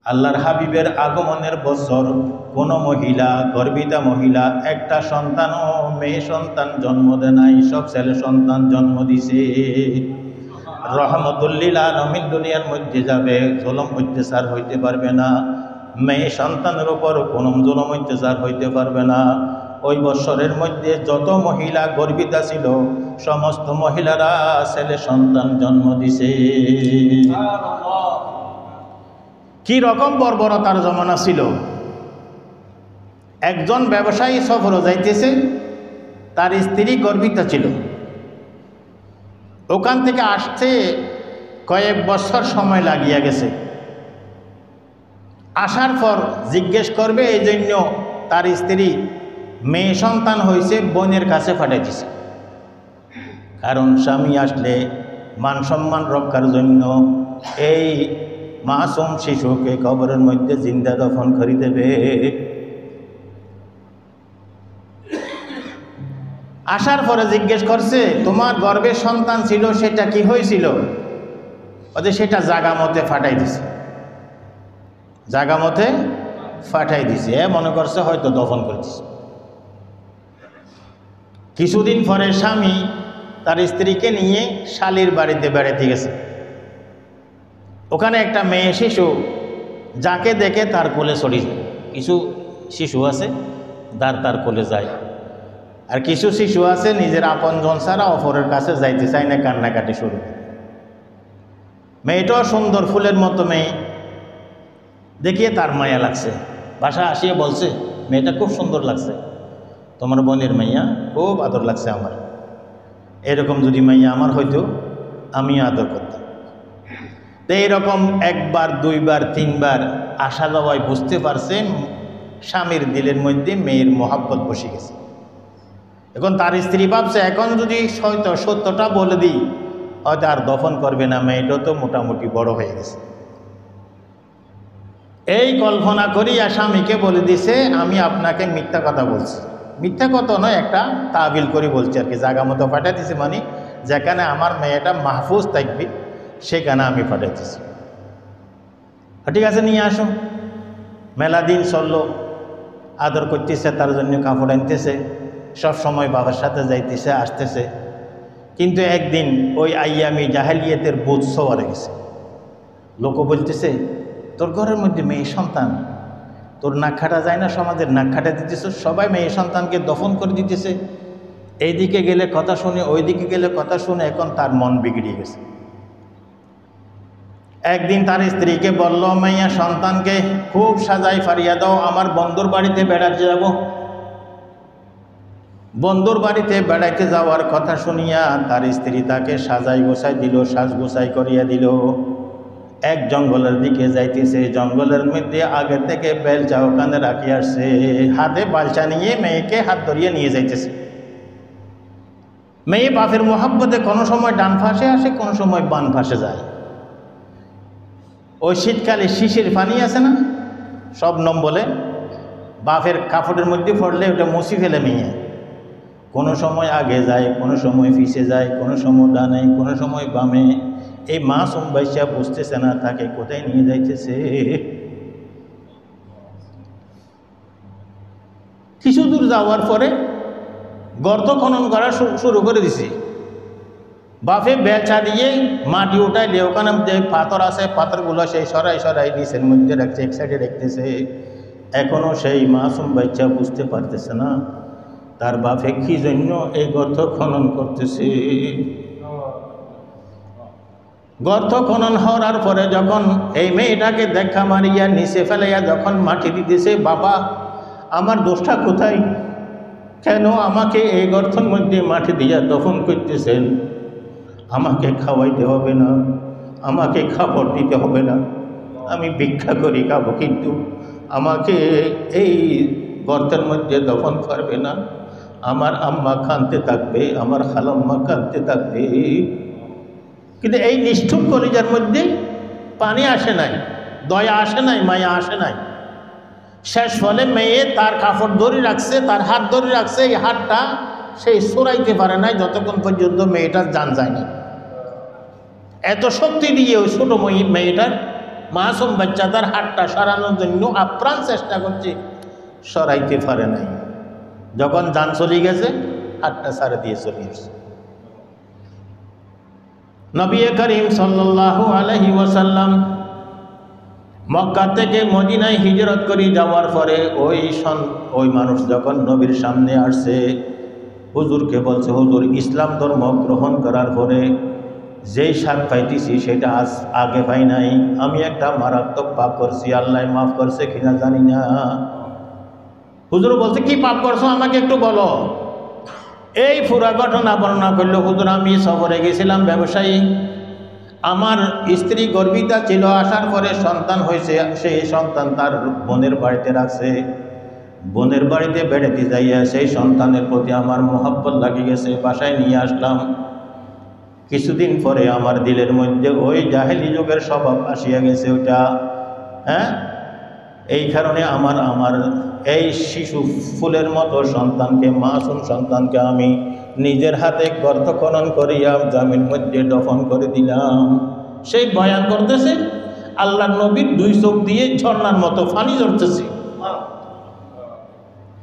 আল্লাহর হাবিবের আগমনের বছর কোন মহিলা, গর্ভিতা মহিলা একটা সন্তানও মেয়ে সন্তান জন্ম দেয় নাই, সব ছেলে সন্তান জন্ম দিছে। রহমতুল্লিল আলামিন দুনিয়ার মধ্যে যাবে, জুলুম অত্যাচার হইতে পারবে না, মেয়ে সন্তানের উপর কোন জুলুম অত্যাচার হইতে পারবে না। ওই বছরের মধ্যে যত মহিলা গর্ভিতা ছিল সমস্ত মহিলারা ছেলে সন্তান জন্ম দিছে। কি রকম বর্বরতার জমানা ছিল। একজন ব্যবসায়ী সফরে যাইতেছে, তার স্ত্রী গর্ভিতা ছিল, ওখান থেকে আসতে কয়েক বছর সময় লাগিয়া গেছে। আসার পর জিজ্ঞেস করবে, এই জন্য তার স্ত্রী মেয়ে সন্তান হয়েছে বোনের কাছে পাঠাইতেছে, কারণ স্বামী আসলে মান সম্মান রক্ষার জন্য এই মাসুম শিশুকে কবরের মধ্যে জিন্দা দফন করে দেবে। আসার পরে জিজ্ঞেস করছে, তোমার গর্ভে সন্তান ছিল সেটা কি হয়েছিল? ওদের সেটা জাগা মতে ফাটাই দিছে, জাগা মতে ফাটাই দিছে। মনে করছে হয়তো দফন করে দিছে। কিছুদিন পরে স্বামী তার স্ত্রীকে নিয়ে শালীর বাড়িতে বেড়াতে গেছে। ওখানে একটা মেয়ে শিশু, যাকে দেখে তার কোলে চড়ি যায়। কিছু শিশু আছে তার কোলে যায়, আর কিছু শিশু আছে নিজের আপনজন ছাড়া অপরের কাছে যাইতে চায় না, কান্নাকাটি শুরু। মেয়েটাও সুন্দর ফুলের মতো মেয়ে, দেখিয়ে তার মায়া লাগছে। বাসা আসিয়ে বলছে, মেয়েটা খুব সুন্দর লাগছে, তোমার বোনের মাইয়া খুব আদর লাগছে আমার, এরকম যদি মাইয়া আমার হয়তো আমি আদর করতাম। তো এইরকম একবার দুইবার তিনবার আসা যাওয়ায় বুঝতে পারছেন স্বামীর দিলের মধ্যে মেয়ের মোহাব্বত বসে গেছে। এখন তার স্ত্রী ভাবছে, এখন যদি সত্যটা বলে দিই হয়তো আর দফন করবে না, মেয়েটা তো মোটামুটি বড় হয়ে গেছে। এই কল্পনা করিয়া স্বামীকে বলে দিছে, আমি আপনাকে মিথ্যা কথা বলছি। মিথ্যা কথা নয়, একটা তাবিল করে বলছি আর কি, জায়গা মতো পাঠাইতেছি, মানে যেখানে আমার মেয়েটা মাহফুজ থাকবে সেখানে আমি পাঠাইতেছি। ঠিক আছে, নিয়ে আসো। মেলা দিন চললো, আদর করতেছে, তার জন্য কাপড় আনতেছে, সব সময় বাবার সাথে যাইতেছে আসতেছে। কিন্তু একদিন ওই আইয়ামি জাহেলিয়াতের বোধ সওয়ারে গেছে। লোক বলতেছে, তোর ঘরের মধ্যে মেয়ে সন্তান, তোর নাক খাটা যায় না, সমাজের নাক খাটা দিতেছে, সবাই মেয়ে সন্তানকে দফন করে দিতেছে। এইদিকে গেলে কথা শুনে, ওইদিকে গেলে কথা শুনে, এখন তার মন বিগড়িয়ে গেছে। একদিন তার স্ত্রীকে বলল, মাইয়া সন্তানকে খুব সাজাই ফারিয়া দাও, আমার বন্ধুর বাড়িতে বেড়াতে যাব। বন্ধুর বাড়িতে বেড়াইতে যাওয়ার কথা শুনিয়া তার স্ত্রী তাকে সাজাই গোছাই দিল, সাজ গোছাই করিয়া দিল। এক জঙ্গলের দিকে যাইতেছে, জঙ্গলের মধ্যে আগে থেকে বেলচা ওখানে রাখি আসছে, হাতে বালচা নিয়ে মেয়েকে হাত ধরিয়ে নিয়ে যাইতেছে। মেয়ে বাপের মোহাব্বতে কোনো সময় ডান পাশে আসে, কোনো সময় বাম পাশে যায়। ওই শীতকালে শিশির পানি আছে না, সব নম্বলে বাপের কাপড়ের মধ্যে পড়লে ওটা মুছি ফেলে মেয়ে, কোনো সময় আগে যায়, কোনো সময় পিছে যায়, কোনো সময় ডানে, কোনো সময় বামে। এই মাসুম বাইশা বুঝতেছে না তাকে কোথায় নিয়ে যাইতেছে। কিছু দূর যাওয়ার পরে গর্ত খনন করা শুরু করে দিছে। বাপে বেলচা দিয়ে মাটি উঠাইলে ওখানে যে পাথর আছে, পাথরগুলো সেই সরাই সরাই নিচের মধ্যে রাখছে, এক সাইডে রাখতেছে। এখনো সেই মাসুম বাচ্চা বুঝতে পারতেছে না তার বাপে কি জন্য এই গর্ত খনন করতেছে। গর্ত খনন হওয়ার পরে যখন এই মেয়েটাকে দেখা মারিয়া নিচে ফেলাইয়া যখন মাটি দিতেছে, বাবা আমার দোষটা কোথায়, কেন আমাকে এই গর্তের মধ্যে মাটি দিয়া দফন করতেছেন? আমাকে খাওয়াইতে হবে না, আমাকে খাবার দিতে হবে না, আমি ভিক্ষা করি খাবো, কিন্তু আমাকে এই গর্তের মধ্যে দফন করবে না। আমার আম্মা কাঁদতে থাকবে, আমার খালাম্মা কাঁদতে থাকবে। কিন্তু এই নিষ্ঠুর কলিজার মধ্যে পানি আসে নাই, দয়া আসে নাই, মায়া আসে নাই। শেষ ফলে মেয়ে তার কাপড় ধরে রাখছে, তার হাত ধরে রাখছে, এই হাতটা সেই সরাইতে পারে নাই যতক্ষণ পর্যন্ত মেয়েটার জান যায় না। এত শক্তি দিয়ে ওই ছোটো মেয়েটার মাসুম বাচ্চা তার হাতটা সরানোর জন্য আপ্রাণ চেষ্টা করছে, সরাইতে পারে নাই। যখন জান চলে গেছে হাতটা ছাড়ে দিয়ে চলে গেছে। নবী করিম সাল্লাল্লাহু আলাইহি ওয়াসাল্লাম মক্কা থেকে মদিনায় হিজরত করে যাওয়ার পরে ওই মানুষ যখন নবীর সামনে আসছে, হুজুরকে বলছে, হুজুর ইসলাম ধর্ম গ্রহণ করার পরে যেই স্বাদ পাইতেছি সেটা আগে পাই নাই। আমি একটা মারাত্মক পাপ করছি, আল্লাহ মাফ করছে কিনা জানি না। হুজুর বলছে, কি পাপ করছো আমাকে একটু বলো। এই পুরা ঘটনা বর্ণনা করলো। হুজুর, আমি সফরে গেছিলাম ব্যবসায়ী, আমার স্ত্রী গর্ভিতা ছিল, আসার পরে সন্তান হয়েছে, সেই সন্তান তার বোনের বাড়িতে রাখছে। বোনের বাড়িতে বেড়াতে যাইয়া সেই সন্তানের প্রতি আমার মোহাব্বত লাগিয়ে গেছে, বাসায় নিয়ে আসলাম। কিছুদিন পরে আমার দিলের মধ্যে ওই জাহেলি যুগের স্বভাব আসিয়া গেছে ওটা, হ্যাঁ। এই কারণে আমার এই শিশু ফুলের মতো সন্তানকে, মাসুম সন্তানকে আমি নিজের হাতে গর্ত খনন করিয়া জমির মধ্যে দফন করে দিলাম। সেই বয়ান করতেছে, আল্লাহর নবীর দুই চোখ দিয়ে ঝর্ণার মতো পানি ঝরতেছে।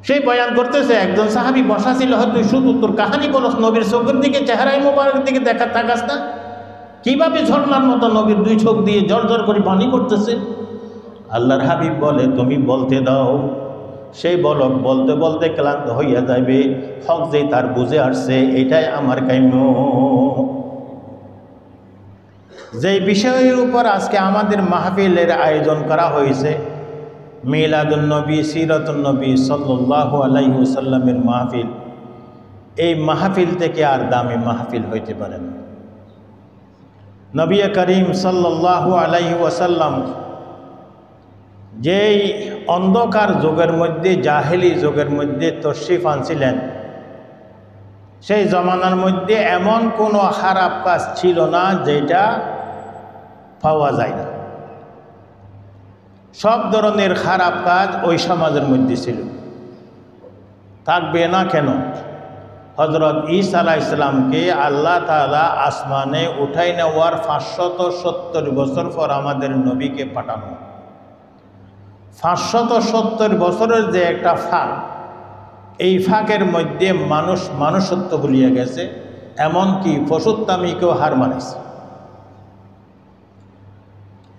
সেই বয়ান করতেছে, একজন সাহাবী বসা ছিল, তুই শুধু তোর কাহানি বলস, নবীর চোখের দিকে, চেহারায় মোবারকের দিকে তাকাস না? কিভাবে ঝর্ণার মতো নবীর দুই চোখ দিয়ে ঝরঝর করে পানি করতেছে? আল্লাহর হাবিব বলে, তুমি বলতে দাও। সেই বলক বলতে বলতে ক্লান্ত হইয়া যাবে, হক যে তার বুঝে আসছে, এটাই আমার কাম্য। যে বিষয়ের উপর আজকে আমাদের মাহফিলের আয়োজন করা হয়েছে, মিলাদুন নবী, সিরাতুন নবী সাল্লাল্লাহু আলাইহি ওয়াসাল্লামের মাহফিল, এই মাহফিল থেকে আর দামি মাহফিল হইতে পারে না। নবী করিম সাল্লাল্লাহু আলাইহি ওয়াসাল্লাম যেই অন্ধকার যুগের মধ্যে, জাহেলি যুগের মধ্যে তশরিফ আনছিলেন, সেই জমানার মধ্যে এমন কোনো খারাপ কাজ ছিল না যেটা পাওয়া যায় না। সব ধরনের খারাপ কাজ ওই সমাজের মধ্যে ছিল, থাকবে না কেন? হযরত ঈসা আলাইহিস সালামকে আল্লাহ তাআলা আসমানে উঠাই নেওয়ার 570 বছর পর আমাদের নবীকে পাঠানো। 570 বছরের যে একটা ফাঁক, এই ফাঁকের মধ্যে মানুষ মানুষত্ব ভুলিয়া গেছে, এমনকি পশুত্বামীকেও হার মানিয়েছে।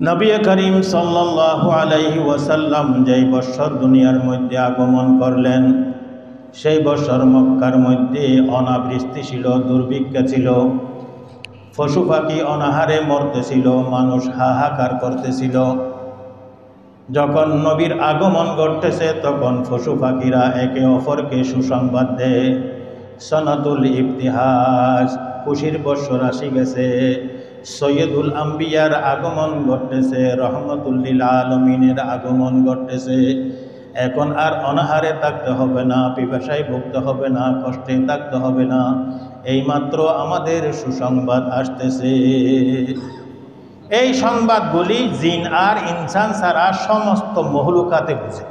নবী করিম সাল্লাল্লাহু আলাইহি ওয়াসাল্লাম যেই বছর দুনিয়ার মধ্যে আগমন করলেন, সেই বছর মক্কার মধ্যে অনাবৃষ্টি ছিল, দুর্ভিক্ষ ছিল, পশু পাখি অনাহারে মরতেছিল, মানুষ হাহাকার করতেছিল। যখন নবীর আগমন ঘটতেছে, তখন পশু পাখিরা একে অপরকে সুসংবাদ দেয়, সনাতুল ইফতিহাস, খুশির বৎসর আসি গেছে, সৈয়দুল আম্বিয়ার আগমন ঘটতেছে, রহমতুল লিল আলামিনের আগমন ঘটতেছে। এখন আর অনাহারে থাকতে হবে না, পিপাসায় ভুগতে হবে না, কষ্টে থাকতে হবে না, এইমাত্র আমাদের সুসংবাদ আসতেছে। এই সংবাদগুলি জিন আর ইনসান ছাড়া সমস্ত মহলুকাতে বুঝে।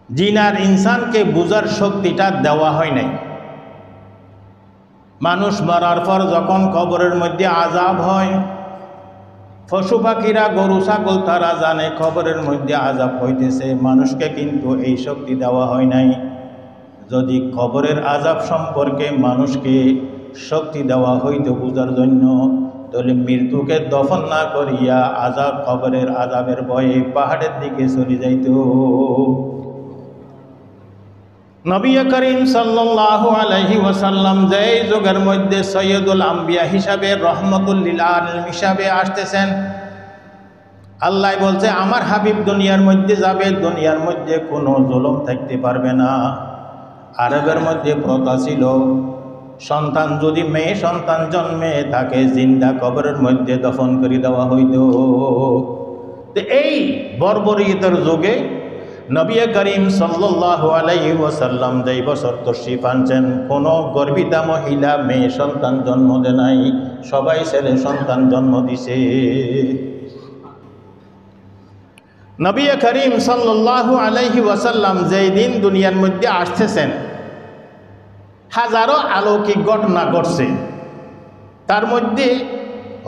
জিন আর ইনসানকে বুঝার শক্তিটা দেওয়া হয় নাই। মানুষ মরার পর যখন কবরের মধ্যে আযাব হয়, পশু পাখিরা, গরু ছাগল তারা জানে কবরের মধ্যে আযাব হইতেছে, মানুষকে কিন্তু এই শক্তি দেওয়া হয় নাই। যদি কবরের আযাব সম্পর্কে মানুষকে শক্তি দেওয়া হইতো বুঝার জন্য, তাহলে মৃত্যুকে দফন না করিয়া আযাব, কবরের আযাবের ভয়ে পাহাড়ের দিকে চলে যাইত। নবী করিম সাল্লাল্লাহু আলাইহি ওয়াসাল্লাম যেই যুগের মধ্যে সৈয়দুল আম্বিয়া হিসাবে, রহমতুল লিল আলামিন হিসাবে আসতেছেন, আল্লাহ বলছে আমার হাবিব দুনিয়ার মধ্যে যাবে, দুনিয়ার মধ্যে কোনো জুলুম থাকতে পারবে না। আরবের মধ্যে প্রথা ছিল, সন্তান যদি মেয়ে সন্তান জন্মে তাকে জিন্দা কবরের মধ্যে দফন করে দেওয়া হইত। এই বর্বরিয়তের যুগে নবী করিম সাল্লাল্লাহু আলাইহি ওয়াসাল্লাম যেই বছর তশরিফ আনছেন, কোনো গর্ভিতা মহিলা মেয়ে সন্তান জন্ম দেয় নাই, সবাই ছেলে সন্তান জন্ম দিছে। নবী করিম সাল্লাল্লাহু আলাইহি ওয়াসাল্লাম যেই দিন দুনিয়ার মধ্যে আসতেছেন, হাজারো অলৌকিক ঘটনা ঘটছে। তার মধ্যে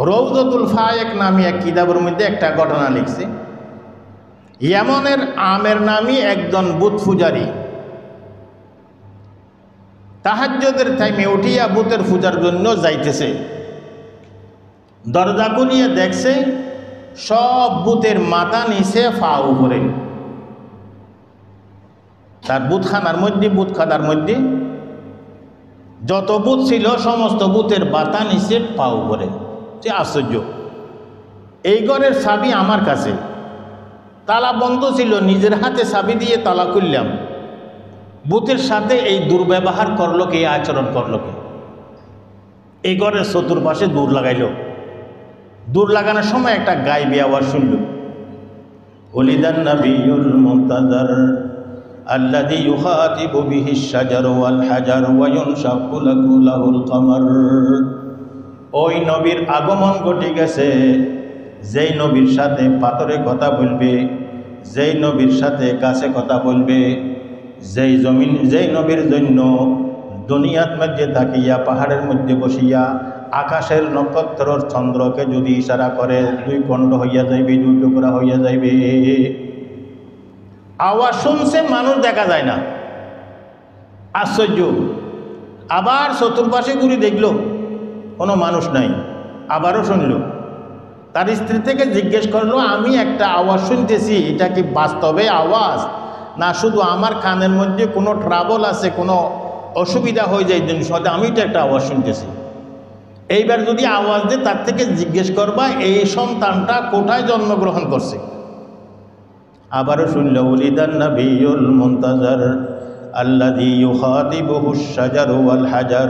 রৌজাতুল ফায়েক নামে এক কিতাবের মধ্যে একটা ঘটনা লিখছে। ইয়ামনের আমের নামী একজন বুত পূজারী তাহাজ্জুদের টাইমে উঠিয়া বুতের পূজার জন্য যাইতেছে। দরজা খুলিয়ে দেখছে সব বুতের মাথা নিচে ফা উপরে। তার বুতখানার মধ্যে বুতখানার মধ্যে যত বুত ছিল সমস্ত বুতের মাথা নিচে পা উপরে। যে আশ্চর্য, এই ঘরের চাবি আমার কাছে, তালা বন্ধ ছিল, নিজের হাতে চাবি দিয়ে তালা খুললাম, বুতের সাথে এই দুর্ব্যবহার করলো কে, এই আচরণ করলো কে? এই ঘরের চতুর্পাশে দূর লাগাইল। দূর লাগানোর সময় একটা গায়েবী আওয়াজ শুনল, ওলিদান নবিয়ুল মুনতাজার আল্লাযী ইউখাতিবু বিহিশ শাজারু ওয়াল হাজার ওয়া ইউনশাক্কু লাহুল কমার। ওই নবীর আগমন ঘটে গেছে, যেই নবীর সাথে পাথরে কথা বলবে, যেই নবীর সাথে কাছে কথা বলবে, যেই নবীর জন্য দুনিয়ার মধ্যে তাকিয়া পাহাড়ের মধ্যে বসিয়া আকাশের নক্ষত্র চন্দ্রকে যদি ইশারা করে দুই খণ্ড হইয়া যাইবে, দুই টুকরা হইয়া যাইবে। আওয়াজ শুনছে, মানুষ দেখা যায় না। আশ্চর্য। আবার চতুর্পাশে ঘুরে দেখল কোনো মানুষ নাই। আবারও শুনল। তার স্ত্রী থেকে জিজ্ঞেস করলো, আমি একটা আওয়াজ শুনতেছি, এটা কি বাস্তবে আওয়াজ না শুধু আমার কানের মধ্যে কোনো ট্রাবল আছে, কোনো অসুবিধা হয়ে যায় জিনিস, আমি তো একটা আওয়াজ শুনতেছি। এইবার যদি আওয়াজ দেয় তার থেকে জিজ্ঞেস করবা এই সন্তানটা কোথায় জন্মগ্রহণ করছে। আবারও শুনল, ওলিদান নবিয়ুল মুনতাজার আল্লাযী ইউখাতিবুহুশ শাজারু ওয়াল হাজার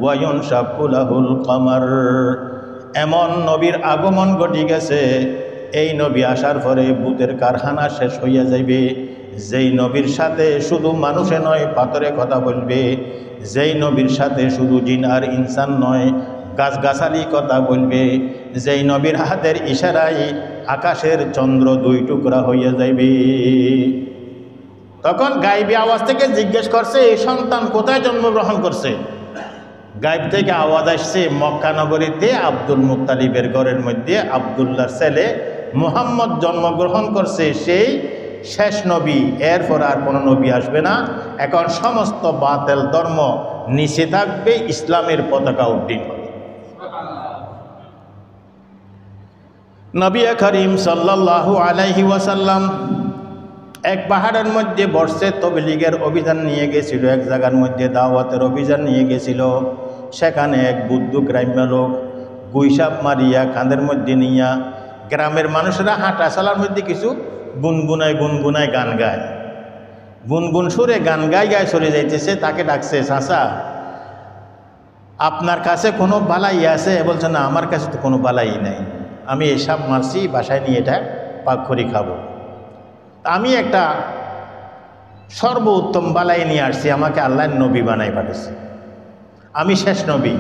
ওয়া ইউনশাক্কু লাহুল কমার। এমন নবীর আগমন ঘটে গেছে, এই নবী আসার পরে ভূতের কারখানা শেষ হইয়া যাইবে। যেই নবীর সাথে শুধু মানুষে নয় পাথরে কথা বলবে, যেই নবীর সাথে শুধু জিন আর ইনসান নয় গাছগাছালি কথা বলবে, যেই নবীর হাতের ইশারায় আকাশের চন্দ্র দুই টুকরা হইয়া যাইবে। তখন গায়েবী আওয়াজ থেকে জিজ্ঞেস করছে, এই সন্তান কোথায় জন্মগ্রহণ করছে? গায়েব থেকে আওয়াজ আসছে, মক্কা নগরীতে আব্দুল মুত্তালিবের ঘরের মধ্যে আব্দুল্লাহর ছেলে মুহাম্মদ জন্মগ্রহণ করছে, সেই শেষ নবী, এরপর আর কোনো নবী আসবে না। এখন সমস্ত বাতিল ধর্ম নিচে থাকবে, ইসলামের পতাকা উড্ডীন হবে। নবী করিম সাল্লাল্লাহু আলাইহি ওয়াসাল্লাম এক পাহাড়ের মধ্যে বসে তবলিগের অভিযান নিয়ে গেছিল, এক জায়গার মধ্যে দাওয়াতের অভিযান নিয়ে গেছিল। সেখানে এক বুদ্ধ গ্রাম্য লোক গুইসাপ মারিয়া কাঁধের মধ্যে নিয়া গ্রামের মানুষেরা হাঁটা চলার মধ্যে কিছু গুনগুনায় গান গায়, গুনগুন সুরে গান গায় চলে যাইতেছে। তাকে ডাকছে, চাচা আপনার কাছে কোনো বালাই আছে? বলছে, না আমার কাছে তো কোনো বালাই নাই, আমি এসব মারছি, বাসায় নিয়ে এটা পাক করে খাবো। আমি একটা সর্বোত্তম বালাই নিয়ে আসছি, আমাকে আল্লাহর নবী বানাই পাঠাচ্ছে, আমি শেষ নবী,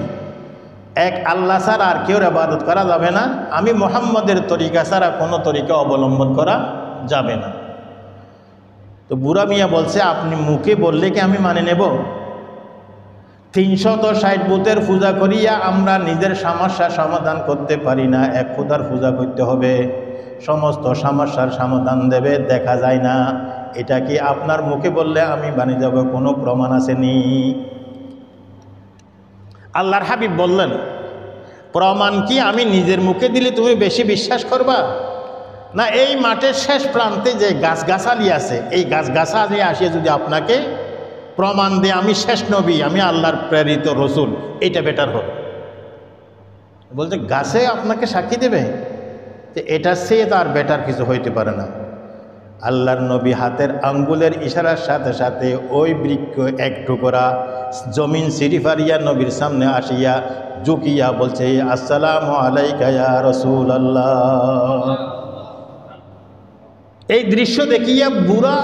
এক আল্লাহ ছাড়া আর কেউ ইবাদত করা যাবে না, আমি মুহাম্মদের তরিকা ছাড়া কোনো তরিকা অবলম্বন করা যাবে না। তো বুড়া মিয়া বলছে, আপনি মুখে বললে কি আমি মানে নেব? 360 বুতের পূজা করিয়া আমরা নিজের সমস্যা সমাধান করতে পারি না, এক খোদার পূজা করতে হবে, সমস্ত সমস্যার সমাধান দেবে, দেখা যায় না। এটা কি আপনার মুখে বললে আমি বানিয়ে যাব? কোনো প্রমাণ আসেনি। আল্লাহর হাবিব বললেন, প্রমাণ কি আমি নিজের মুখে দিলে তুমি বেশি বিশ্বাস করবা, না এই মাঠের শেষ প্রান্তে যে গাছগাছালি আছে, এই গাছগাছালি আসিয়ে যদি আপনাকে প্রমাণ দেয় আমি শেষ নবী, আমি আল্লাহর প্রেরিত রসুল, এটা বেটার হবে। বলতে গাছে আপনাকে সাক্ষী দেবে, যে এটা সে তার বেটার কিছু হইতে পারে না। আল্লাহর নবী হাতের আঙ্গুলের ইশারার সাথে সাথে ওই বৃক্ষ এক টুকরা জমিন সিরিফারিয়া নবীর সামনে আসিয়া ঝুঁকিয়া বলছে, আসসালামু আলাইকা ইয়া রাসূলুল্লাহ। এই দৃশ্য দেখিয়া বুড়া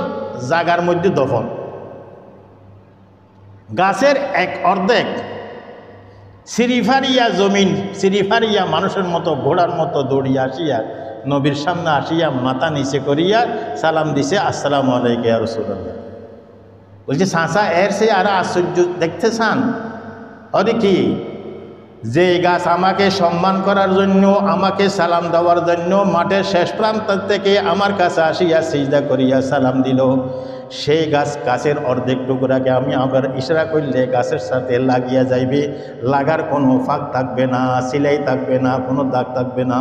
জাগার মধ্যে দফন। গাছের এক অর্ধেক সিরিফারিয়া জমিন, সিরিফারিয়া মানুষের মতো ঘোড়ার মতো দৌড়িয়া আসিয়া নবীর সামনে আসিয়া মাথা নিচে করিয়া সালাম দিছে, আসসালামু আলাইকা ইয়া রাসূলুল্লাহ। বলছে, চাচা এর সে আর আশ্চর্য দেখতে চান? আরে কি, যে গাছ আমাকে সম্মান করার জন্য, আমাকে সালাম দেওয়ার জন্য মাঠের শেষ প্রান্ত থেকে আমার কাছে আসিয়া সিজদা করিয়া সালাম দিল, সেই গাছের অর্ধেক টুকরাকে আমি আবার ইশারা করলে গাছের সাথে লাগিয়া যাইবে, লাগার কোনো ফাঁক থাকবে না, সিলাই থাকবে না, কোনো দাগ থাকবে না।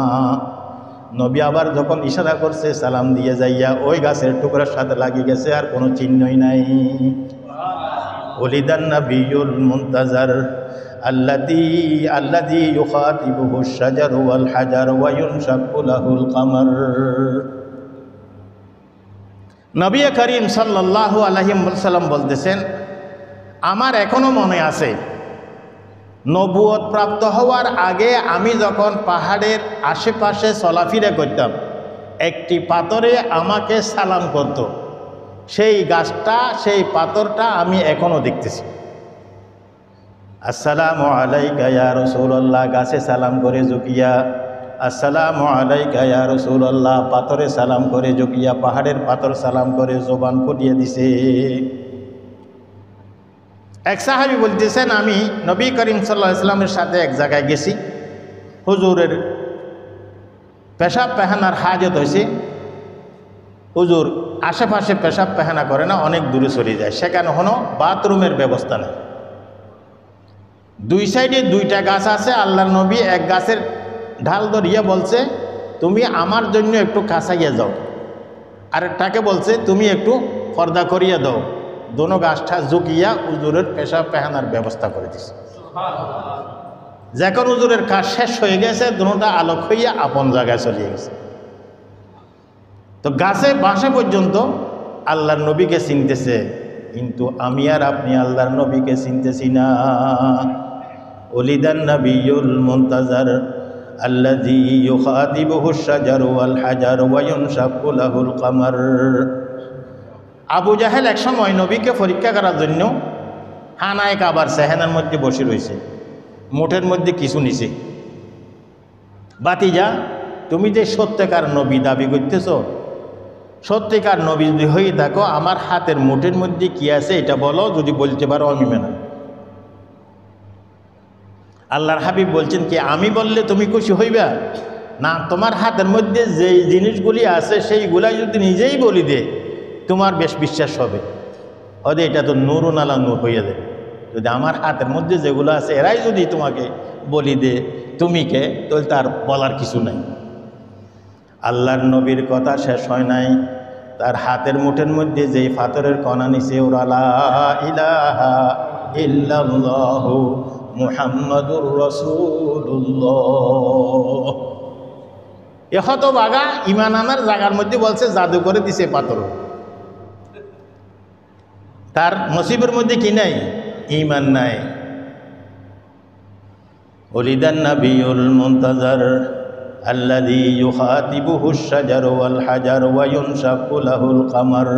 নবী আবার যখন ইশারা করছে সালাম দিয়ে যাইয়া ওই গাছের টুকরার সাথে লাগিয়ে গেছে, আর কোনো চিহ্নই নাই। ওলিদান নবিয়ুল মুনতাজার আল্লাযী ইউখাতিবুহু আশ-শাজারু ওয়াল হাজার ওয়া ইউনশাক্কু লাহুল কামার। নবী করিম সাল্লাল্লাহু আলাইহি ওয়াসাল্লাম বলতেছেন, আমার এখনো মনে আছে নবুয়ত প্রাপ্ত হওয়ার আগে আমি যখন পাহাড়ের আশেপাশে চলাফেরা করতাম, একটি পাথরে আমাকে সালাম করত। সেই গাছটা, সেই পাথরটা আমি এখনো দেখতেছি। আসসালামু আলাইকা ইয়া রাসূলুল্লাহ, গাছে সালাম করে ঝুঁকিয়া, আসসালামু আলাইকা ইয়া রাসূলুল্লাহ, পাথরে সালাম করে ঝুঁকিয়া, পাহাড়ের পাথর সালাম করে জবান ফুটিয়ে দিছে। এক সাহাবী বলতেছেন, আমি নবী করিম সাল্লাল্লাহু আলাইহি ওয়াসাল্লামের সাথে এক জায়গায় গেছি, হুজুরের পেশাব পায়খানার হাজত হয়েছে। হুজুর আশেপাশে পেশাব পায়খানা করে না, অনেক দূরে চলে যায়, সেখানে কোনো বাথরুমের ব্যবস্থা নেই। দুই সাইডে দুইটা গাছ আছে। আল্লাহর নবী এক গাছের ঢাল ধরিয়া বলছে, তুমি আমার জন্য একটু কাছাইয়া যাও, আরেকটাকে বলছে তুমি একটু পর্দা করিয়া দাও। দোনো গাছটা ঝুঁকিয়া হুজুরের পেশাব পায়খানার ব্যবস্থা করে দিছে। যখন হুজুরের কাজ শেষ হয়ে গেছে, দোনোটা আলোক হইয়া আপন জায়গায় চলে গেছে। তো গাছে বাসে পর্যন্ত আল্লাহর নবীকে চিনতেছে, কিন্তু আমি আর আপনি আল্লাহর নবীকে চিনতেছি না। ওলিদান নবিয়ুল মুনতাজার আল্লাযী ইউখাতিবুহু আশ-শাজারু ওয়াল হাজার ওয়া ইউনশাক্কু লাহুল কামার। আবু জাহেল এক সময় নবীকে পরীক্ষা করার জন্য হানায় কাবার সেহেনার মধ্যে বসে রয়েছে, মুঠের মধ্যে কিছু নিছে। বাতিজা, তুমি যে সত্যিকার নবী দাবি করতেছ, সত্যিকার নবী যদি হয়ে থাকো, আমার হাতের মুঠের মধ্যে কি আছে এটা বলো, যদি বলতে পারো আমি মেনে। আল্লাহর হাবিব বলছেন কি, আমি বললে তুমি খুশি হইবা না? তোমার হাতের মধ্যে যেই জিনিসগুলি আছে সেইগুলাই যদি নিজেই বলি দে, তোমার বেশ বিশ্বাস হবে। ওদের এটা তো নূরুন আলা নূর হইয়া দেবে। যদি আমার হাতের মধ্যে যেগুলো আছে এরাই যদি তোমাকে বলি দে তুমি কে, তাহলে তার বলার কিছু নাই। আল্লাহর নবীর কথা শেষ হয় নাই, তার হাতের মুঠের মধ্যে যেই পাথরের কণা নিছে, ওরা লা ইলাহা ইল্লাল্লাহু মুহাম্মাদুর রাসূলুল্লাহ। এ হতভাগা ঈমান আনার জায়গার মধ্যে বলছে জাদু করে দিছে পাথর। তার নসিবের মধ্যে কি নাই? ঈমান নাই। ওলিদান নবিয়ুল মুনতাজার আল্লাযী ইউখাতিবুহু আশ-শাজারু ওয়াল হাজার ওয়া ইউনশাক্কু লাহুল কামার।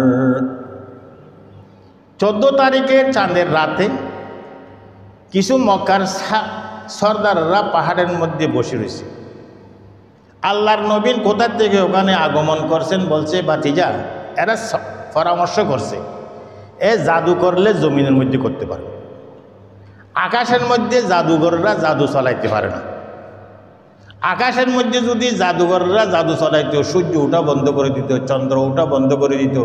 14 তারিখের চাঁদের রাতে কিছু মক্কার সর্দাররা পাহাড়ের মধ্যে বসে রয়েছে। আল্লাহর নবীন কোথা থেকে ওখানে আগমন করছেন, বলছে বাতিজা, এরা পরামর্শ করছে এ জাদু করলে জমিনের মধ্যে করতে পারবে। আকাশের মধ্যে জাদুঘররা জাদু চালাইতে পারে না। আকাশের মধ্যে যদি জাদুঘররা জাদু চালাইত, সূর্য ওঠা বন্ধ করে দিত, চন্দ্র ওঠা বন্ধ করে দিত,